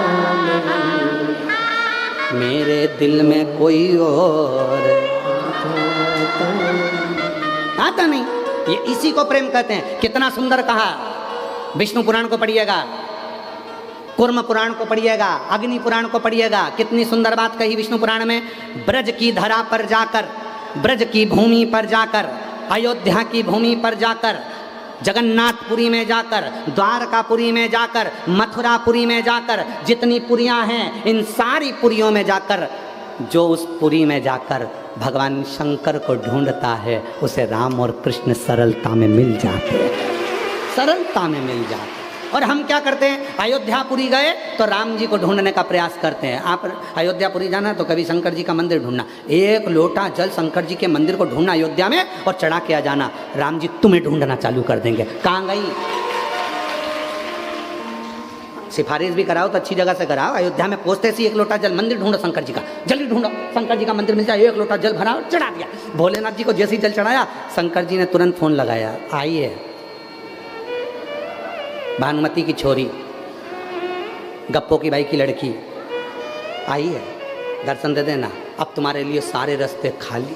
Speaker 1: नहीं, मेरे दिल में कोई और आता नहीं। ये इसी को प्रेम कहते हैं। कितना सुंदर कहा। विष्णु पुराण को पढ़िएगा, कूर्म पुराण को पढ़िएगा, अग्नि पुराण को पढ़िएगा। कितनी सुंदर बात कही विष्णु पुराण में। ब्रज की धरा पर जाकर, ब्रज की भूमि पर जाकर, अयोध्या की भूमि पर जाकर, जगन्नाथपुरी में जाकर, द्वारकापुरी में जाकर, मथुरापुरी में जाकर, जितनी पुरियां हैं इन सारी पुरियों में जाकर, जो उस पुरी में जाकर भगवान शंकर को ढूंढता है उसे राम और कृष्ण सरलता में मिल जाते हैं, सरलता में मिल जाते हैं। और हम क्या करते हैं, अयोध्यापुरी गए तो राम जी को ढूंढने का प्रयास करते हैं। आप अयोध्यापुरी जाना तो कभी शंकर जी का मंदिर ढूंढना, 1 लोटा जल शंकर जी के मंदिर को ढूंढना अयोध्या में और चढ़ा के आ जाना, राम जी तुम्हें ढूंढना चालू कर देंगे। कहाँ गई? सिफारिश भी कराओ तो अच्छी जगह से कराओ। अयोध्या में पहुंचते सी 1 लोटा जल, मंदिर ढूंढो शंकर जी का, जल्दी ढूंढो शंकर जी का मंदिर मिल जाए, 1 लोटा जल भराओ, चढ़ा दिया। भोलेनाथ जी को जैसे ही जल चढ़ाया, शंकर जी ने तुरंत फोन लगाया, आइए भानुमति की छोरी, गप्पो की भाई की लड़की, आई है, दर्शन दे देना, अब तुम्हारे लिए सारे रास्ते खाली।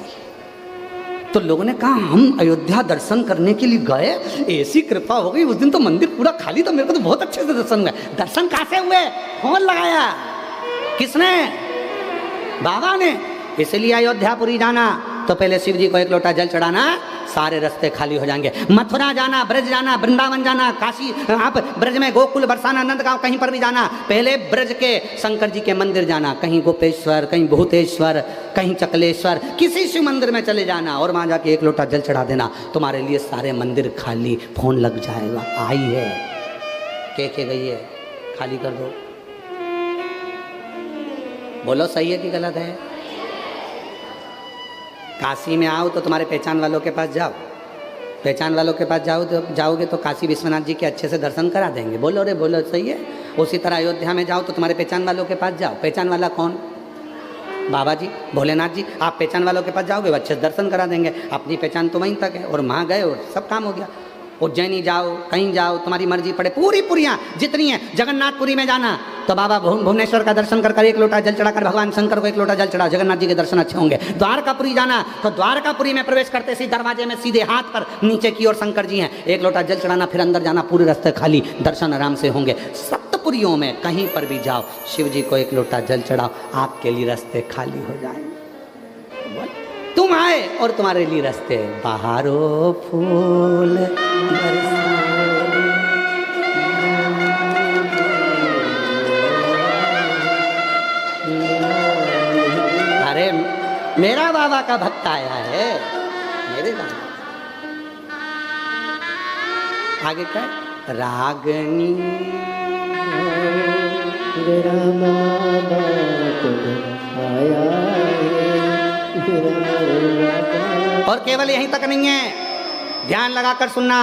Speaker 1: तो लोगों ने कहा हम अयोध्या दर्शन करने के लिए गए, ऐसी कृपा हो गई, उस दिन तो मंदिर पूरा खाली था, मेरे को तो बहुत अच्छे से दर्शन हुए। दर्शन कहाँ से हुए? फोन लगाया किसने? बाबा ने। इसलिए अयोध्यापुरी जाना तो पहले शिव जी को 1 लोटा जल चढ़ाना, सारे रास्ते खाली हो जाएंगे। मथुरा जाना, ब्रज जाना, वृंदावन जाना, काशी, आप ब्रज में गोकुल, बरसाना, नंदगांव, कहीं पर भी जाना, पहले ब्रज के शंकर जी के मंदिर जाना, कहीं गोपेश्वर, कहीं भूतेश्वर, कहीं चकलेश्वर, किसी शिव मंदिर में चले जाना और वहाँ जाके 1 लोटा जल चढ़ा देना, तुम्हारे लिए सारे मंदिर खाली, फोन लग जाएगा। आई है, के गई है, खाली कर दो। बोलो सही है कि गलत है? काशी में आओ तो तुम्हारे पहचान वालों के पास जाओ, पहचान वालों के पास जाओगे तो काशी विश्वनाथ जी के अच्छे से दर्शन करा देंगे। बोलो रे बोलो, सही है। उसी तरह अयोध्या में जाओ तो तुम्हारे पहचान वालों के पास जाओ। पहचान वाला कौन? बाबा जी, भोलेनाथ जी। आप पहचान वालों के पास जाओगे, अच्छे से दर्शन करा देंगे। अपनी पहचान तो वहीं तक है और वहाँ गए और सब काम हो गया। उज्जैनी जाओ, कहीं जाओ, तुम्हारी मर्जी पड़े, पूरी पुरियाँ जितनी हैं। जगन्नाथपुरी में जाना तो बाबा भुवनेश्वर का दर्शन कर 1 लोटा जल चढ़ाकर भगवान शंकर को 1 लोटा जल चढ़ाओ, जगन्नाथ जी के दर्शन अच्छे होंगे। द्वारकापुरी जाना तो द्वारकापुरी में प्रवेश करते सी दरवाजे में सीधे हाथ पर नीचे की ओर शंकर जी हैं, 1 लोटा जल चढ़ाना, फिर अंदर जाना, पूरे रास्ते खाली, दर्शन आराम से होंगे। सप्तपुरियों में कहीं पर भी जाओ, शिव जी को 1 लोटा जल चढ़ाओ, आपके लिए रास्ते खाली हो जाएंगे। तुम आए और तुम्हारे लिए रास्ते, बहारो फूल अरे मेरा बाबा का भक्त आया है, मेरे बाबा। आगे क्या? रागनी और केवल यहीं तक नहीं है, ध्यान लगाकर सुनना।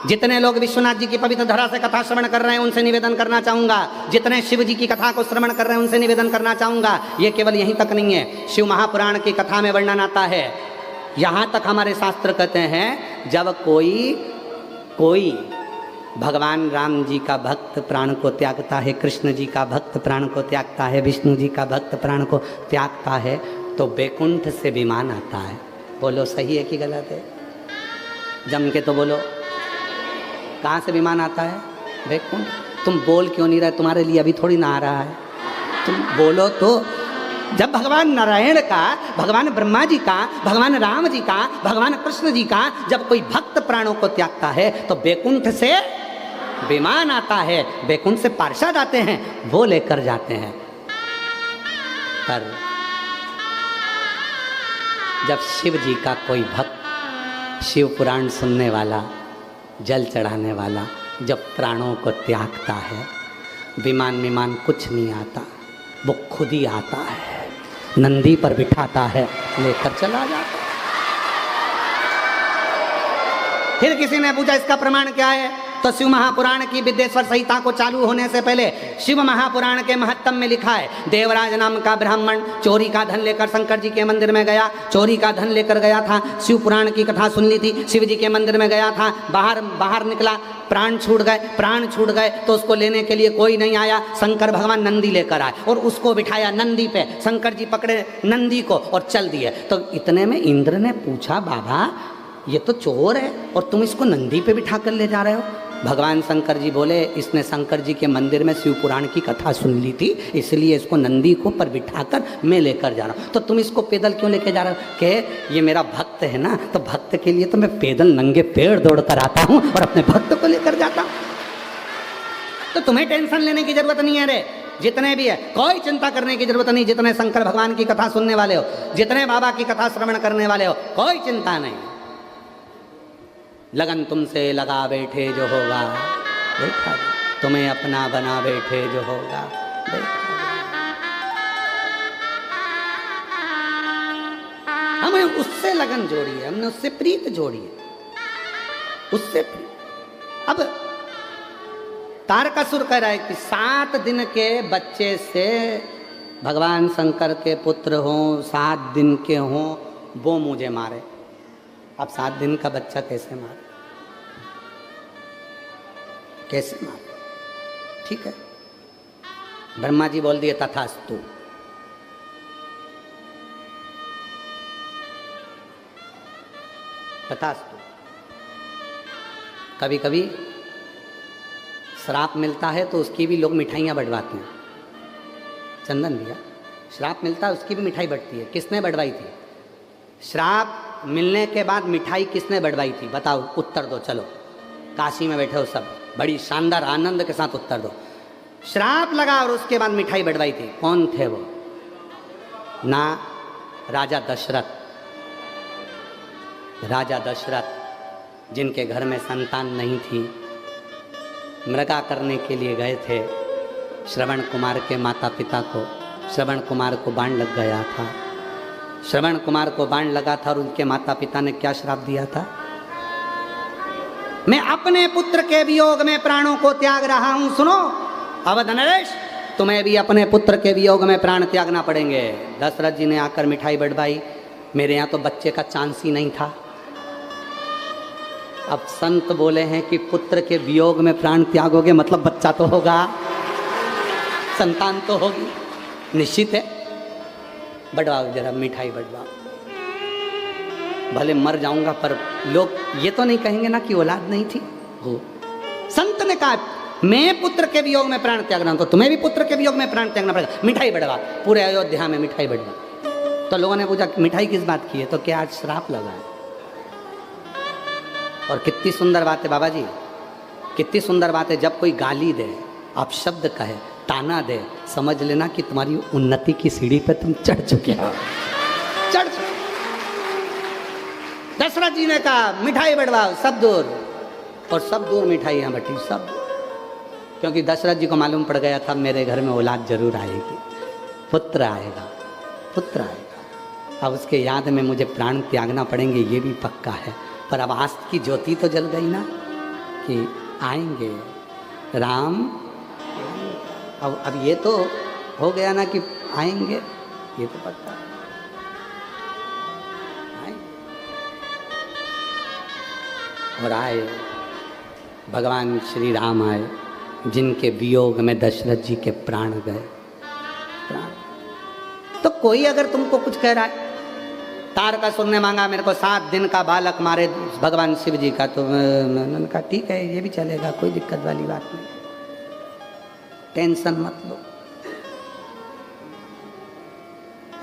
Speaker 1: जितने लोग विश्वनाथ जी की पवित्र धरा से कथा श्रवण कर रहे हैं उनसे निवेदन करना चाहूंगा, जितने शिव जी की कथा को श्रवण कर रहे हैं उनसे निवेदन करना चाहूंगा, ये केवल यहीं तक नहीं है, शिव महापुराण की कथा में वर्णन आता है, यहाँ तक हमारे शास्त्र कहते हैं जब कोई भगवान राम जी का भक्त प्राण को त्यागता है, कृष्ण जी का भक्त प्राण को त्यागता है, विष्णु जी का भक्त प्राण को त्यागता है तो बैकुंठ से विमान आता है। बोलो सही है कि गलत है? जम के तो बोलो, कहाँ से विमान आता है? बैकुंठ। तुम बोल क्यों नहीं रहे? तुम्हारे लिए अभी थोड़ी ना आ रहा है, तुम बोलो तो। जब भगवान नारायण का, भगवान ब्रह्मा जी का, भगवान राम जी का, भगवान कृष्ण जी का जब कोई भक्त प्राणों को त्यागता है तो बैकुंठ से विमान आता है, बैकुंठ से पार्षद आते हैं, वो लेकर जाते हैं। पर जब शिव जी का कोई भक्त शिव पुराण सुनने वाला, जल चढ़ाने वाला जब प्राणों को त्यागता है, विमान कुछ नहीं आता, वो खुद ही आता है, नंदी पर बिठाता है, लेकर चला जाता है। फिर किसी ने पूछा इसका प्रमाण क्या है? तो शिव महापुराण की विद्येश्वर संहिता को चालू होने से पहले शिव महापुराण के महत्तम में लिखा है, देवराज नाम का ब्राह्मण चोरी का धन लेकर शंकर जी के मंदिर में गया, चोरी का धन लेकर गया था, शिव पुराण की कथा सुन ली थी, शिव जी के मंदिर में गया था, बाहर निकला, प्राण छूट गए तो उसको लेने के लिए कोई नहीं आया, शंकर भगवान नंदी लेकर आए और उसको बिठाया नंदी पे, शंकर जी पकड़े नंदी को और चल दिए। तो इतने में इंद्र ने पूछा, बाबा ये तो चोर है और तुम इसको नंदी पे बिठा कर ले जा रहे हो? भगवान शंकर जी बोले, इसने शंकर जी के मंदिर में शिव पुराण की कथा सुन ली थी, इसलिए इसको नंदी को पर बिठाकर मैं लेकर जा रहा हूँ। तो तुम इसको पैदल क्यों लेकर जा रहे हो? कि ये मेरा भक्त है ना, तो भक्त के लिए तो मैं पैदल नंगे पैर दौड़ कर आता हूँ और अपने भक्त को लेकर जाता हूँ। तो तुम्हें टेंशन लेने की जरूरत नहीं है रे, जितने भी है कोई चिंता करने की जरूरत नहीं, जितने शंकर भगवान की कथा सुनने वाले हो, जितने बाबा की कथा श्रवण करने वाले हो, कोई चिंता नहीं। लगन तुमसे लगा बैठे जो होगा देखा, तुम्हें अपना बना बैठे जो होगा देखा। हमें उससे लगन जोड़ी है, हमने उससे प्रीत जोड़ी है, उससे प्रीत। अब तारकासुर कह रहा है कि 7 दिन के बच्चे से भगवान शंकर के पुत्र हों, 7 दिन के हों, वो मुझे मारे। अब 7 दिन का बच्चा कैसे मारे, कैसे मारे? ठीक है, ब्रह्मा जी बोल दिए तथास्तु। तथास्तु। कभी कभी श्राप मिलता है तो उसकी भी लोग मिठाइयाँ बढ़वाते हैं। चंदन भैया, श्राप मिलता है उसकी भी मिठाई बढ़ती है। किसने बढ़वाई थी? श्राप मिलने के बाद मिठाई किसने बढ़वाई थी? बताओ, उत्तर दो। चलो, काशी में बैठे हो सब, बड़ी शानदार आनंद के साथ उत्तर दो। श्राप लगा और उसके बाद मिठाई बढ़वाई थी, कौन थे वो? ना राजा दशरथ। राजा दशरथ जिनके घर में संतान नहीं थी, मृगा करने के लिए गए थे श्रवण कुमार के माता पिता को। श्रवण कुमार को बाण लग गया था। श्रवण कुमार को बाण लगा था और उनके माता पिता ने क्या श्राप दिया था? मैं अपने पुत्र के वियोग में प्राणों को त्याग रहा हूं। सुनो अवध नरेश, तुम्हें भी अपने पुत्र के वियोग में प्राण त्यागना पड़ेंगे। दशरथ जी ने आकर मिठाई बढ़वाई। मेरे यहाँ तो बच्चे का चांस ही नहीं था। अब संत बोले हैं कि पुत्र के वियोग में प्राण त्यागोगे मतलब बच्चा तो होगा, संतान तो होगी, निश्चित है। बढ़वाओ जरा मिठाई बढ़वाओ। भले मर जाऊंगा पर लोग ये तो नहीं कहेंगे ना कि औलाद नहीं थी। वो संत ने कहा मैं पुत्र के वियोग में प्राण त्याग रहा हूं, तो तुम्हें भी पुत्र के वियोग में प्राण त्यागना पड़ेगा। मिठाई बढ़वा, पूरे अयोध्या में मिठाई बढ़वा। तो लोगों ने पूछा मिठाई किस बात की है? तो क्या आज श्राप लगा है? और कितनी सुंदर बात है बाबा जी, कितनी सुंदर बात है। जब कोई गाली दे, आप शब्द कहे, ताना दे, समझ लेना कि तुम्हारी उन्नति की सीढ़ी पे तुम चढ़ चुके हो, चढ़ चुके। दशरथ जी ने कहा मिठाई बढ़वाओ, सब दूर। और सब दूर मिठाइयाँ बटी, सब। क्योंकि दशरथ जी को मालूम पड़ गया था मेरे घर में औलाद जरूर आएगी, पुत्र आएगा, पुत्र आएगा। अब उसके याद में मुझे प्राण त्यागना पड़ेंगे, ये भी पक्का है। पर अब आस्था की ज्योति तो जल गई ना कि आएंगे राम। अब ये तो हो गया ना कि आएंगे, ये तो पता और आए भगवान श्री राम आए, जिनके वियोग में दशरथ जी के प्राण गए। तो कोई अगर तुमको कुछ कह रहा है, तारकासुर ने मांगा मेरे को 7 दिन का बालक मारे भगवान शिव जी का, तो मैंने कहा ठीक है ये भी चलेगा, कोई दिक्कत वाली बात नहीं, टेंशन मत लो।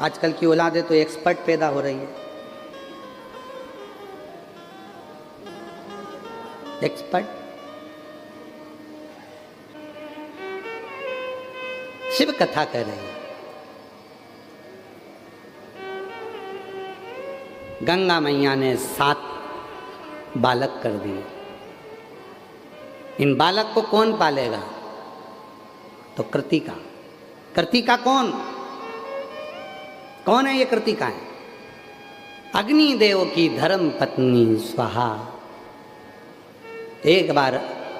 Speaker 1: आजकल की औलादें तो एक्सपर्ट पैदा हो रही है, एक्सपर्ट। शिव कथा कर रहे हैं, गंगा मैया ने 7 बालक कर दिए। इन बालक को कौन पालेगा? तो कृतिका। कृतिका कौन कौन है? ये कृतिका है अग्निदेव की धर्म पत्नी स्वाहा। एक बार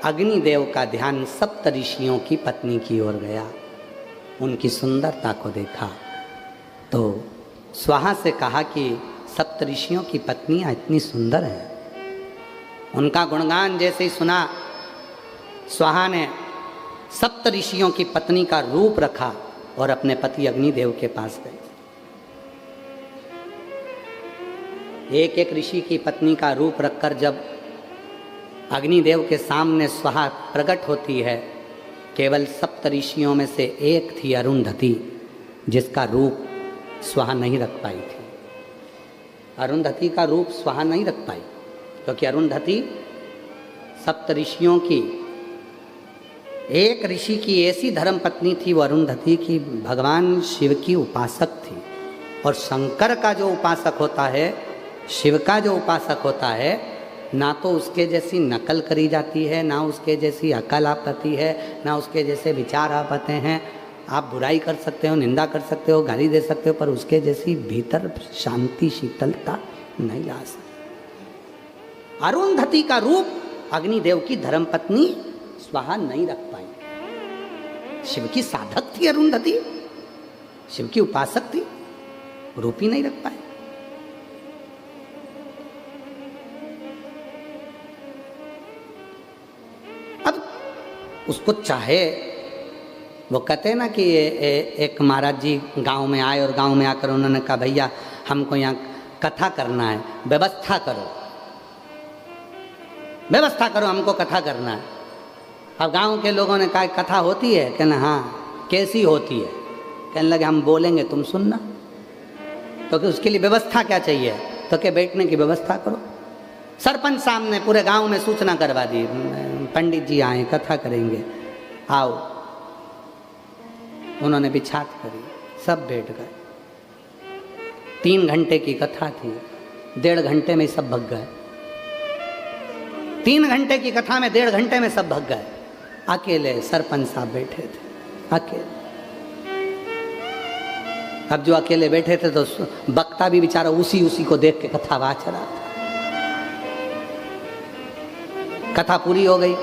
Speaker 1: अग्निदेव का ध्यान सप्त ऋषियों की पत्नी की ओर गया, उनकी सुंदरता को देखा तो स्वाहा से कहा कि सप्त ऋषियों की पत्नियां इतनी सुंदर हैं। उनका गुणगान जैसे ही सुना, स्वाहा ने सप्त ऋषियों की पत्नी का रूप रखा और अपने पति अग्निदेव के पास गए। एक एक ऋषि की पत्नी का रूप रखकर जब अग्निदेव के सामने स्वाहा प्रकट होती है, केवल सप्त ऋषियों में से एक थी अरुंधति, जिसका रूप स्वाहा नहीं रख पाई थी। अरुंधति का रूप स्वाहा नहीं रख पाई, क्योंकि अरुंधति सप्त ऋषियों की एक ऋषि की ऐसी धर्म पत्नी थी, वो अरुंधति की भगवान शिव की उपासक थी। और शंकर का जो उपासक होता है, शिव का जो उपासक होता है, ना तो उसके जैसी नकल करी जाती है, ना उसके जैसी अकल आ पाती है, ना उसके जैसे विचार आ पाते हैं। आप बुराई कर सकते हो, निंदा कर सकते हो, गाली दे सकते हो, पर उसके जैसी भीतर शांति शीतलता नहीं ला सकते। अरुंधति का रूप अग्निदेव की धर्मपत्नी स्वाहा नहीं रख पाई। शिव की साधक थी अरुंधति, शिव की उपासक थी, रूप ही नहीं रख पाए। अब उसको चाहे, वो कहते हैं ना कि एक महाराज जी गांव में आए और गांव में आकर उन्होंने कहा भैया हमको यहाँ कथा करना है, व्यवस्था करो, व्यवस्था करो, हमको कथा करना है। अब गांव के लोगों ने कहा कथा होती है? कहना हाँ। कैसी होती है? कहने लगे हम बोलेंगे तुम सुनना। तो कि उसके लिए व्यवस्था क्या चाहिए? तो क्या बैठने की व्यवस्था करो। सरपंच साहब ने पूरे गांव में सूचना करवा दी, पंडित जी आए कथा करेंगे, आओ। उन्होंने बिछात करी, सब बैठ गए। 3 घंटे की कथा थी, 1.5 घंटे में सब भग गए। 3 घंटे की कथा में 1.5 घंटे में सब भग गए। अकेले सरपंच साहब बैठे थे, अकेले। अब जो अकेले बैठे थे तो वक्ता भी बेचारा उसी को देख के कथा वाच रहा था। कथा पूरी हो गई।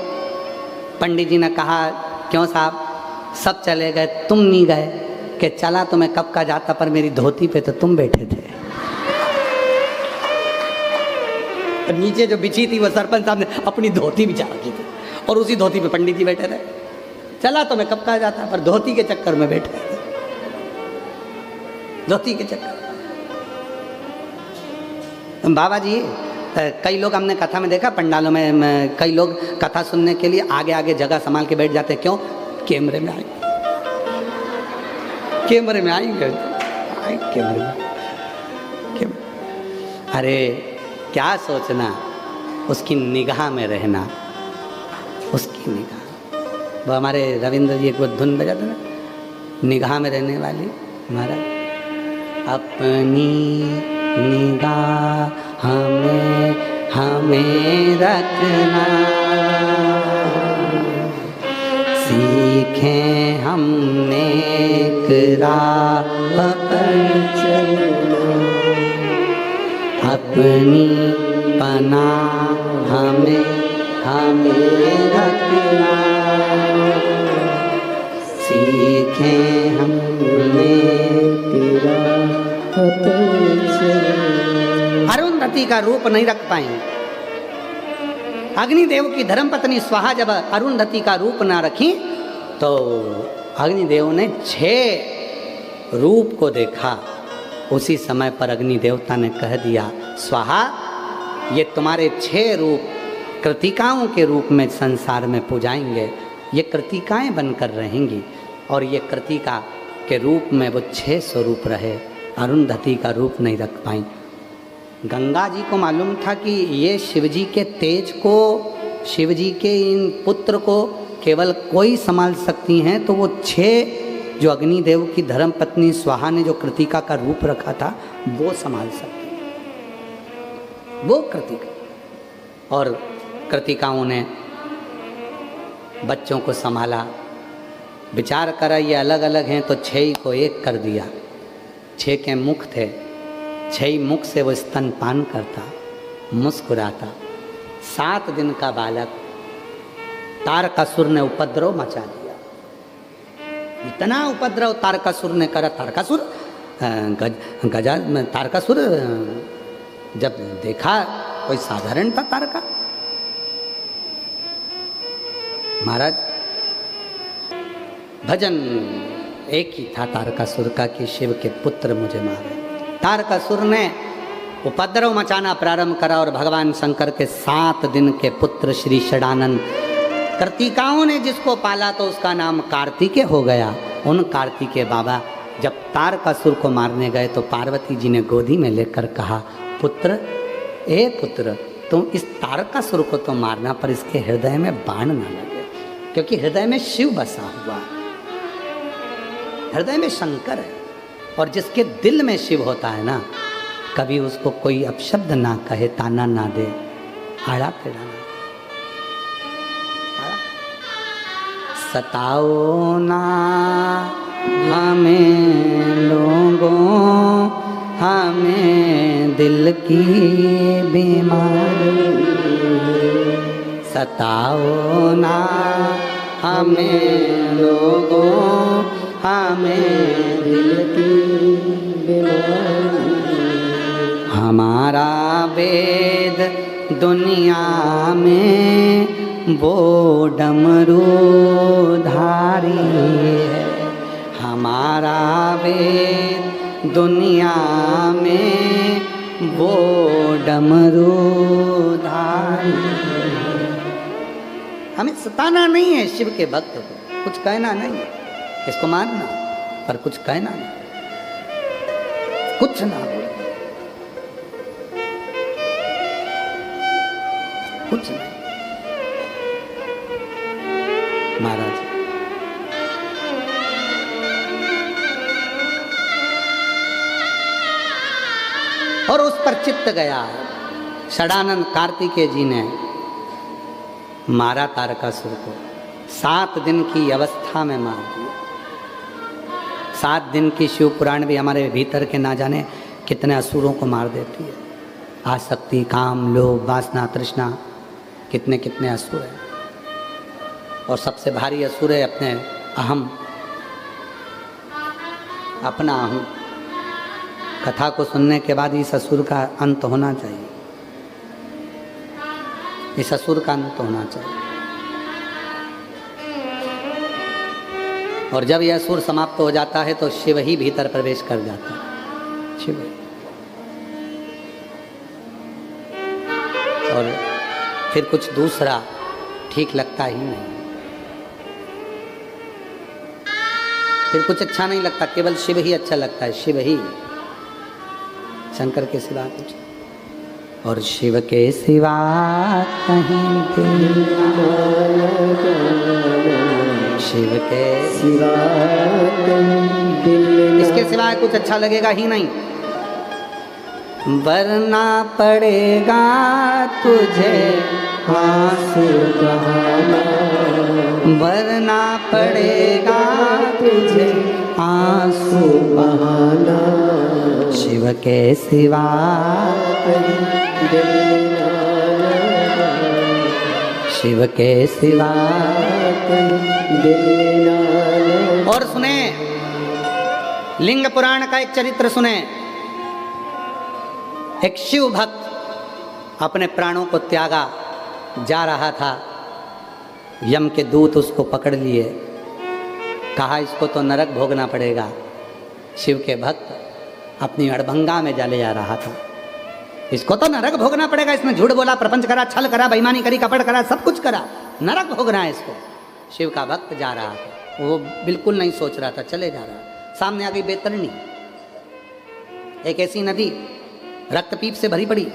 Speaker 1: पंडित जी ने कहा क्यों साहब सब चले गए, तुम नहीं गए? कि चला तो मैं कब का जाता, पर मेरी धोती पे तो तुम बैठे थे। और नीचे जो बिछी थी वो सरपंच साहब ने अपनी धोती बिछा रखी थी और उसी धोती पे पंडित जी बैठे थे। चला तो मैं कब का जाता, पर धोती के चक्कर में बैठे थे, धोती के चक्कर। बाबा जी कई लोग हमने कथा में देखा, पंडालों में कई लोग कथा सुनने के लिए आगे आगे जगह संभाल के बैठ जाते। क्यों? कैमरे में आएंगे, कैमरे में आएंगे, कैमरे में। अरे क्या सोचना, उसकी निगाह में रहना, उसकी निगाह। वो हमारे रविंद्र जी एक धुन बजाते ना, निगाह में रहने वाली महाराज। अपनी निगाह हमें रखना, सीखें हमने एक राह पर चलना, अपनी बना हमें रखना, सीखें हमने तेरा अरुंधति का रूप नहीं रख पाएंगे। अग्निदेव की धर्मपत्नी स्वाहा जब अरुंधति का रूप ना रखी तो अग्निदेव ने 6 रूप को देखा। उसी समय पर अग्नि देवता ने कह दिया, स्वाहा ये तुम्हारे 6 रूप कृतिकाओं के रूप में संसार में पूजाएंगे, ये कृतिकाएं बनकर रहेंगी। और ये कृतिका के रूप में वो 6 स्वरूप रहे, अरुंधति का रूप नहीं रख पाई। गंगा जी को मालूम था कि ये शिवजी के तेज को, शिवजी के इन पुत्र को केवल कोई संभाल सकती हैं, तो वो 6 जो अग्निदेव की धर्मपत्नी स्वाहा ने जो कृतिका का रूप रखा था वो संभाल सकती, वो कृतिका। और कृतिकाओं ने बच्चों को संभाला, विचार करा ये अलग अलग हैं तो 6 को एक कर दिया। 6 के मुख थे, 6 मुख से वो स्तनपान करता, मुस्कुराता। 7 दिन का बालक तारकासुर ने उपद्रव मचा दिया। इतना उपद्रव तारकासुर ने करा। तारकासुर तारकासुर जब देखा कोई साधारण था तारका, महाराज भजन एक ही था तारकासुर का कि शिव के पुत्र मुझे मारे। तारकासुर ने उपद्रव मचाना प्रारंभ करा और भगवान शंकर के 7 दिन के पुत्र श्री षडानंद, कृतिकाओं ने जिसको पाला तो उसका नाम कार्तिकेय हो गया। उन कार्तिकेय बाबा जब तारकासुर को मारने गए तो पार्वती जी ने गोदी में लेकर कहा, पुत्र ए पुत्र, तुम इस तारकासुर को तो मारना पर इसके हृदय में बाण ना लगे, क्योंकि हृदय में शिव बसा हुआ है, हृदय में शंकर है। और जिसके दिल में शिव होता है ना, कभी उसको कोई अपशब्द ना कहे, ताना ना दे, आड़ा टेढ़ा ना। सताओ ना हमें लोगों, हमें दिल की बीमारी, सताओ ना हमें लोगों, हमें दिल की बीमारी। हमारा वेद दुनिया में वो डमरू धारी है, हमारा वेद दुनिया में वो डमरू धारी है। हमें सताना नहीं है शिव के भक्त को, कुछ कहना नहीं है, इसको मारना पर कुछ कहना नहीं, कुछ ना बोले, कुछ नहीं। महाराज और उस पर चित्त गया। षडानंद कार्तिकेय जी ने मारा तारकासुर को, 7 दिन की अवस्था में मार दिया। 7 दिन की शिव पुराण भी हमारे भीतर के ना जाने कितने असुरों को मार देती है। आसक्ति, काम, लोभ, वासना, तृष्णा, कितने कितने असुर हैं। और सबसे भारी असुर है अपने अहम, अपना अहम। कथा को सुनने के बाद इस असुर का अंत होना चाहिए, इस असुर का अंत होना चाहिए। और जब यह असुर समाप्त हो जाता है तो शिव ही भीतर प्रवेश कर जाता है, शिव। और फिर कुछ दूसरा ठीक लगता ही नहीं, फिर कुछ अच्छा नहीं लगता, केवल शिव ही अच्छा लगता है, शिव ही, शंकर के सिवा कुछ। और शिव के सिवा कहीं दिल, शिव के सिवा कहीं दिल, इसके सिवा कुछ अच्छा लगेगा ही नहीं। वरना पड़ेगा तुझे आंसू बहाना, वरना पड़ेगा तुझे आंसू बहाना। शिव के सिवा दिल शिव के सिवा देना। और सुने लिंग पुराण का एक चरित्र सुने। एक शिव भक्त अपने प्राणों को त्यागा जा रहा था, यम के दूत उसको पकड़ लिए, कहा इसको तो नरक भोगना पड़ेगा। शिव के भक्त अपनी अड़भंगा में जले जा रहा था, इसको तो नरक भोगना पड़ेगा, इसने झूठ बोला, प्रपंच करा, छल करा, बेईमानी करी, कपट करा, सब कुछ करा, नरक भोगना है इसको। शिव का भक्त जा रहा था, वो बिल्कुल नहीं सोच रहा था, चले जा रहा। सामने आ गई बैतरणी, एक ऐसी नदी रक्तपीप से भरी पड़ी,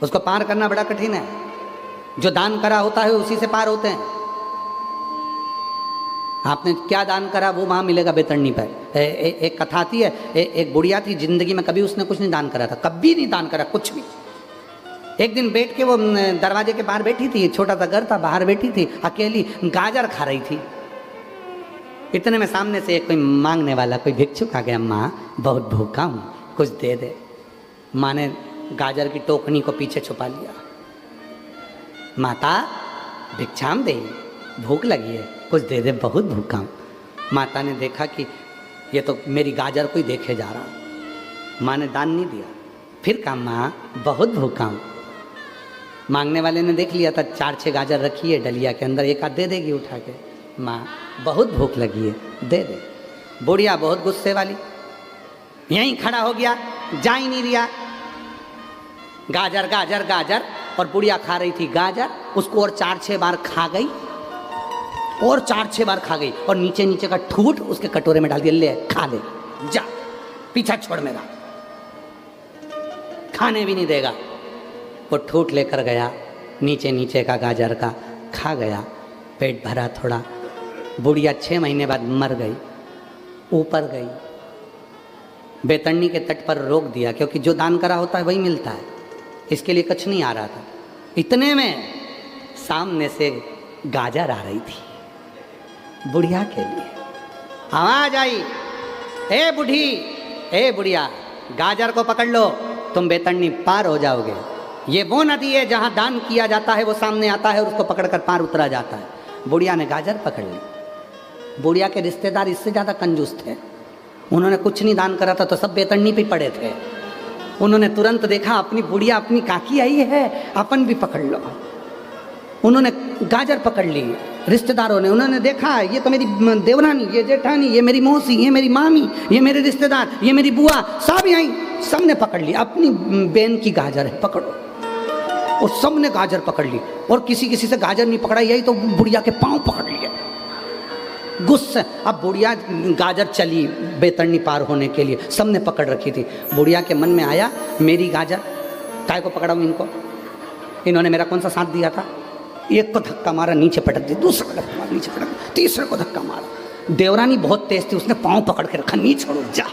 Speaker 1: उसको पार करना बड़ा कठिन है। जो दान करा होता है उसी से पार होते हैं। आपने क्या दान करा वो वहां मिलेगा बैतरणी पर। एक कथा आती है, एक बुढ़िया थी, जिंदगी में कभी उसने कुछ नहीं दान करा था, कभी नहीं दान करा कुछ भी। एक दिन बैठ के वो दरवाजे के बाहर बैठी थी, छोटा सा घर था, बाहर बैठी थी अकेली, गाजर खा रही थी। इतने में सामने से एक कोई मांगने वाला, कोई भिक्षुक आ गया, माँ बहुत भूखा हूँ, कुछ दे दे। माँ ने गाजर की टोकनी को पीछे छुपा लिया। माता भिक्षाम दे, भूख लगी है, कुछ दे दे, बहुत भूखा हूँ। माता ने देखा कि ये तो मेरी गाजर को ही देखे जा रहा। माँ ने दान नहीं दिया। फिर कहा माँ बहुत भूखा हूँ। मांगने वाले ने देख लिया था, 4-6 गाजर रखी है डलिया के अंदर, एक आध दे देगी उठा के। माँ बहुत भूख लगी है, दे दे। बुढ़िया बहुत गुस्से वाली, यहीं खड़ा हो गया, जा ही नहीं रिया। गाजर गाजर गाजर, और बुढ़िया खा रही थी गाजर, उसको और 4-6 बार खा गई, और 4-6 बार खा गई, और नीचे नीचे का ठूठ उसके कटोरे में डाल दिया, ले खा ले, जा पीछा छोड़ मेरा, खाने भी नहीं देगा। वो ठूठ लेकर गया, नीचे नीचे का गाजर का खा गया, पेट भरा थोड़ा। बुढ़िया 6 महीने बाद मर गई, ऊपर गई, बैतरणी के तट पर रोक दिया, क्योंकि जो दान करा होता है वही मिलता है, इसके लिए कुछ नहीं आ रहा था। इतने में सामने से गाजर आ रही थी बुढ़िया के लिए। आवाज आई, ए बूढ़ी, ए बुढ़िया, गाजर को पकड़ लो, तुम बैतरणी पार हो जाओगे। ये वो नदी है जहाँ दान किया जाता है, वो सामने आता है और उसको पकड़कर पार उतरा जाता है। बुढ़िया ने गाजर पकड़ ली। बुढ़िया के रिश्तेदार इससे ज़्यादा कंजूस थे, उन्होंने कुछ नहीं दान करा था तो सब बैतरणी पे पड़े थे। उन्होंने तुरंत देखा अपनी बुढ़िया, अपनी काकी आई है, अपन भी पकड़ लो। उन्होंने गाजर पकड़ ली। रिश्तेदारों ने, उन्होंने देखा ये तो मेरी देवरानी, ये जेठानी, ये मेरी मौसी, ये मेरी मामी, ये मेरे रिश्तेदार, ये मेरी बुआ, सब यहीं, सबने पकड़ ली। अपनी बहन की गाजर है, पकड़ो। और सबने गाजर पकड़ ली, और किसी किसी से गाजर नहीं पकड़ा, यही तो बुढ़िया के पाँव पकड़ लिए गुस्से। अब बुढ़िया गाजर चली बैतरणी पार होने के लिए, सबने पकड़ रखी थी। बुढ़िया के मन में आया, मेरी गाजर काय को पकड़ा हूँ इनको, इन्होंने मेरा कौन सा साथ दिया था। एक को धक्का मारा, नीचे पटक दिया, दूसरे को धक्का मारा, नीचे पटक, तीसरे को धक्का मारा। देवरानी बहुत तेज थी, उसने पाँव पकड़ के रखा, नहीं छोड़ो, जा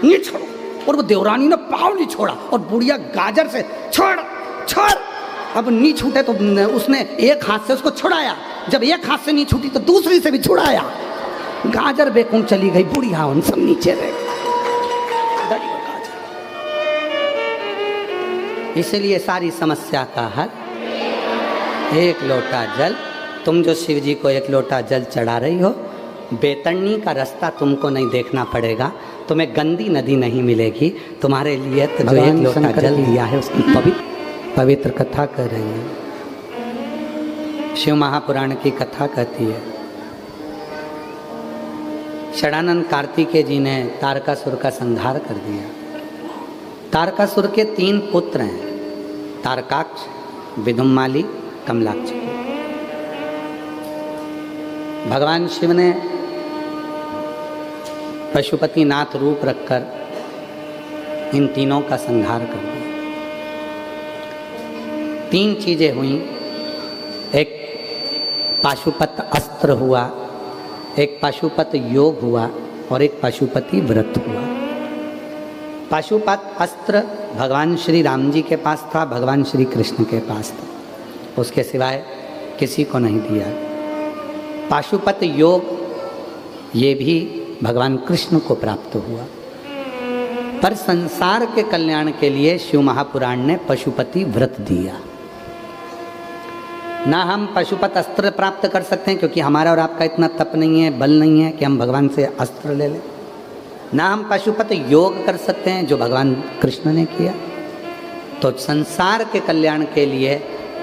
Speaker 1: नहीं छोड़ो। और वो देवरानी ने पाँव नहीं छोड़ा, और बुढ़िया गाजर से छोड़ छोड़, अब नहीं छूटे तो उसने एक हाथ से उसको छुड़ाया। जब एक हाथ से नहीं छूटी तो दूसरी से भी छुड़ाया। गाजर बेकूं चली गई, बुढ़िया उन सब नीचे रह गई। इसलिए सारी समस्या का हल एक लोटा जल। तुम जो शिव जी को एक लोटा जल चढ़ा रही हो, बैतरणी का रास्ता तुमको नहीं देखना पड़ेगा, तुम्हें गंदी नदी नहीं मिलेगी। तुम्हारे लिए तो जो एक लोटा जल दिया है उसकी पवित्र कथा कर रही है। शिव महापुराण की कथा कहती है, षडानंद कार्तिकेय जी ने तारकासुर का संहार कर दिया। तारकासुर के 3 पुत्र हैं, तारकाक्ष, विदुम्माली, कमलाक्ष। भगवान शिव ने पशुपतिनाथ रूप रखकर इन तीनों का संहार कर दिया। 3 चीजें हुई, एक पाशुपत अस्त्र हुआ, एक पाशुपत योग हुआ, और एक पाशुपति व्रत हुआ। पाशुपत अस्त्र भगवान श्री राम जी के पास था, भगवान श्री कृष्ण के पास था, उसके सिवाय किसी को नहीं दिया। पाशुपत योग ये भी भगवान कृष्ण को प्राप्त हुआ। पर संसार के कल्याण के लिए शिव महापुराण ने पशुपति व्रत दिया। ना हम पशुपत अस्त्र प्राप्त कर सकते हैं, क्योंकि हमारा और आपका इतना तप नहीं है, बल नहीं है कि हम भगवान से अस्त्र ले लें। ना हम पशुपत योग कर सकते हैं जो भगवान कृष्ण ने किया। तो संसार के कल्याण के लिए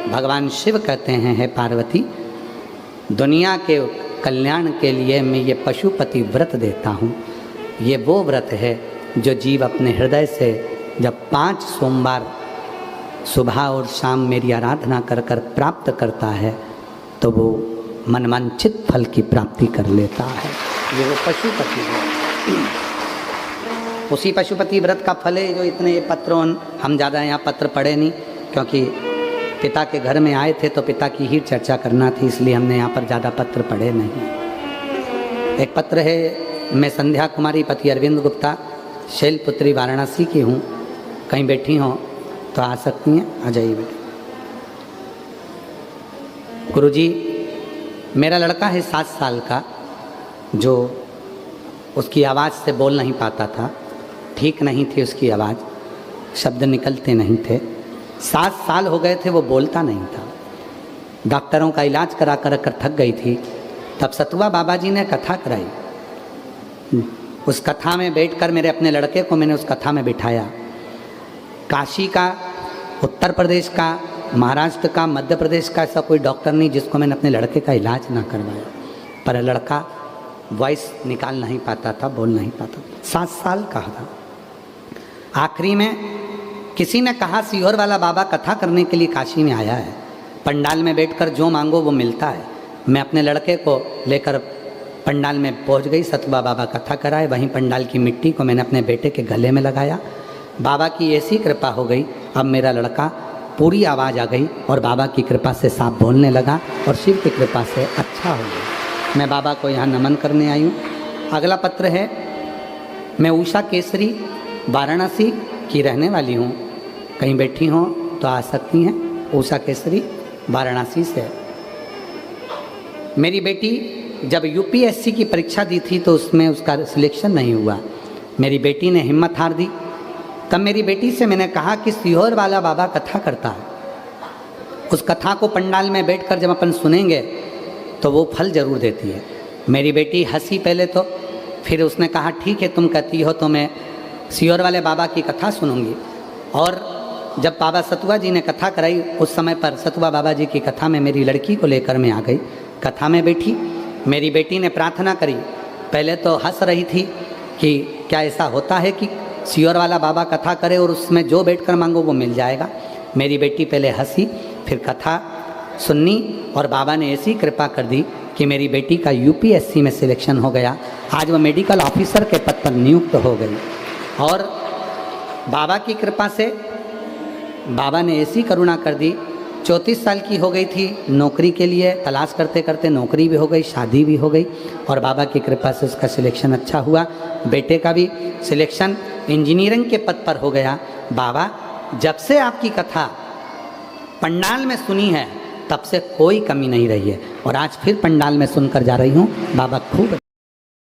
Speaker 1: भगवान शिव कहते हैं, हे पार्वती, दुनिया के कल्याण के लिए मैं ये पशुपति व्रत देता हूँ। ये वो व्रत है जो जीव अपने हृदय से जब 5 सोमवार सुबह और शाम मेरी आराधना कर कर प्राप्त करता है तो वो मनवांछित फल की प्राप्ति कर लेता है। ये वो पशुपति व्रत, उसी पशुपति व्रत का फल है जो इतने ये पत्रों, हम ज़्यादा यहाँ पत्र पढ़े नहीं, क्योंकि पिता के घर में आए थे तो पिता की ही चर्चा करना थी, इसलिए हमने यहाँ पर ज़्यादा पत्र पढ़े नहीं। एक पत्र है, मैं संध्या कुमारी पति अरविंद गुप्ता, शैलपुत्री वाराणसी की हूँ, कहीं बैठी हों तो आ सकती हैं, आ जाइए बेटी। गुरुजी, मेरा लड़का है 7 साल का, जो उसकी आवाज़ से बोल नहीं पाता था, ठीक नहीं थी उसकी आवाज़, शब्द निकलते नहीं थे। 7 साल हो गए थे वो बोलता नहीं था। डॉक्टरों का इलाज करा कर थक गई थी, तब सतुआ बाबा जी ने कथा कराई। उस कथा में बैठकर मेरे अपने लड़के को मैंने उस कथा में बिठाया। काशी का, उत्तर प्रदेश का, महाराष्ट्र का, मध्य प्रदेश का ऐसा कोई डॉक्टर नहीं जिसको मैंने अपने लड़के का इलाज ना करवाया, पर लड़का वॉइस निकाल नहीं पाता था, बोल नहीं पाता। 7 साल का था। आखिरी में किसी ने कहा सीहोर वाला बाबा कथा करने के लिए काशी में आया है, पंडाल में बैठकर जो मांगो वो मिलता है। मैं अपने लड़के को लेकर पंडाल में पहुंच गई, सतुआ बाबा कथा कराए। वहीं पंडाल की मिट्टी को मैंने अपने बेटे के गले में लगाया। बाबा की ऐसी कृपा हो गई, अब मेरा लड़का पूरी आवाज़ आ गई और बाबा की कृपा से साफ बोलने लगा और शिव की कृपा से अच्छा हो गया। मैं बाबा को यहाँ नमन करने आई हूँ। अगला पत्र है, मैं उषा केसरी वाराणसी की रहने वाली हूँ, कहीं बैठी हों तो आ सकती हैं। उषा केसरी वाराणसी से। मेरी बेटी जब यूपीएससी की परीक्षा दी थी तो उसमें उसका सिलेक्शन नहीं हुआ। मेरी बेटी ने हिम्मत हार दी। तब मेरी बेटी से मैंने कहा कि सीहोर वाला बाबा कथा करता है, उस कथा को पंडाल में बैठकर जब अपन सुनेंगे तो वो फल जरूर देती है। मेरी बेटी हंसी पहले तो, फिर उसने कहा ठीक है तुम कहती हो तो मैं सीहोर वाले बाबा की कथा सुनूंगी। और जब बाबा सतुआ जी ने कथा कराई, उस समय पर सतुआ बाबा जी की कथा में मेरी लड़की को लेकर मैं आ गई। कथा में बैठी, मेरी बेटी ने प्रार्थना करी। पहले तो हंस रही थी कि क्या ऐसा होता है कि सीहोर वाला बाबा कथा करे और उसमें जो बैठकर मांगो वो मिल जाएगा। मेरी बेटी पहले हंसी, फिर कथा सुननी और बाबा ने ऐसी कृपा कर दी कि मेरी बेटी का यूपीएससी में सिलेक्शन हो गया। आज वो मेडिकल ऑफिसर के पद पर नियुक्त हो गई। और बाबा की कृपा से बाबा ने ऐसी करुणा कर दी, 34 साल की हो गई थी, नौकरी के लिए तलाश करते करते नौकरी भी हो गई, शादी भी हो गई और बाबा की कृपा से उसका सिलेक्शन अच्छा हुआ। बेटे का भी सिलेक्शन इंजीनियरिंग के पद पर हो गया। बाबा, जब से आपकी कथा पंडाल में सुनी है तब से कोई कमी नहीं रही है और आज फिर पंडाल में सुनकर जा रही हूँ। बाबा खूब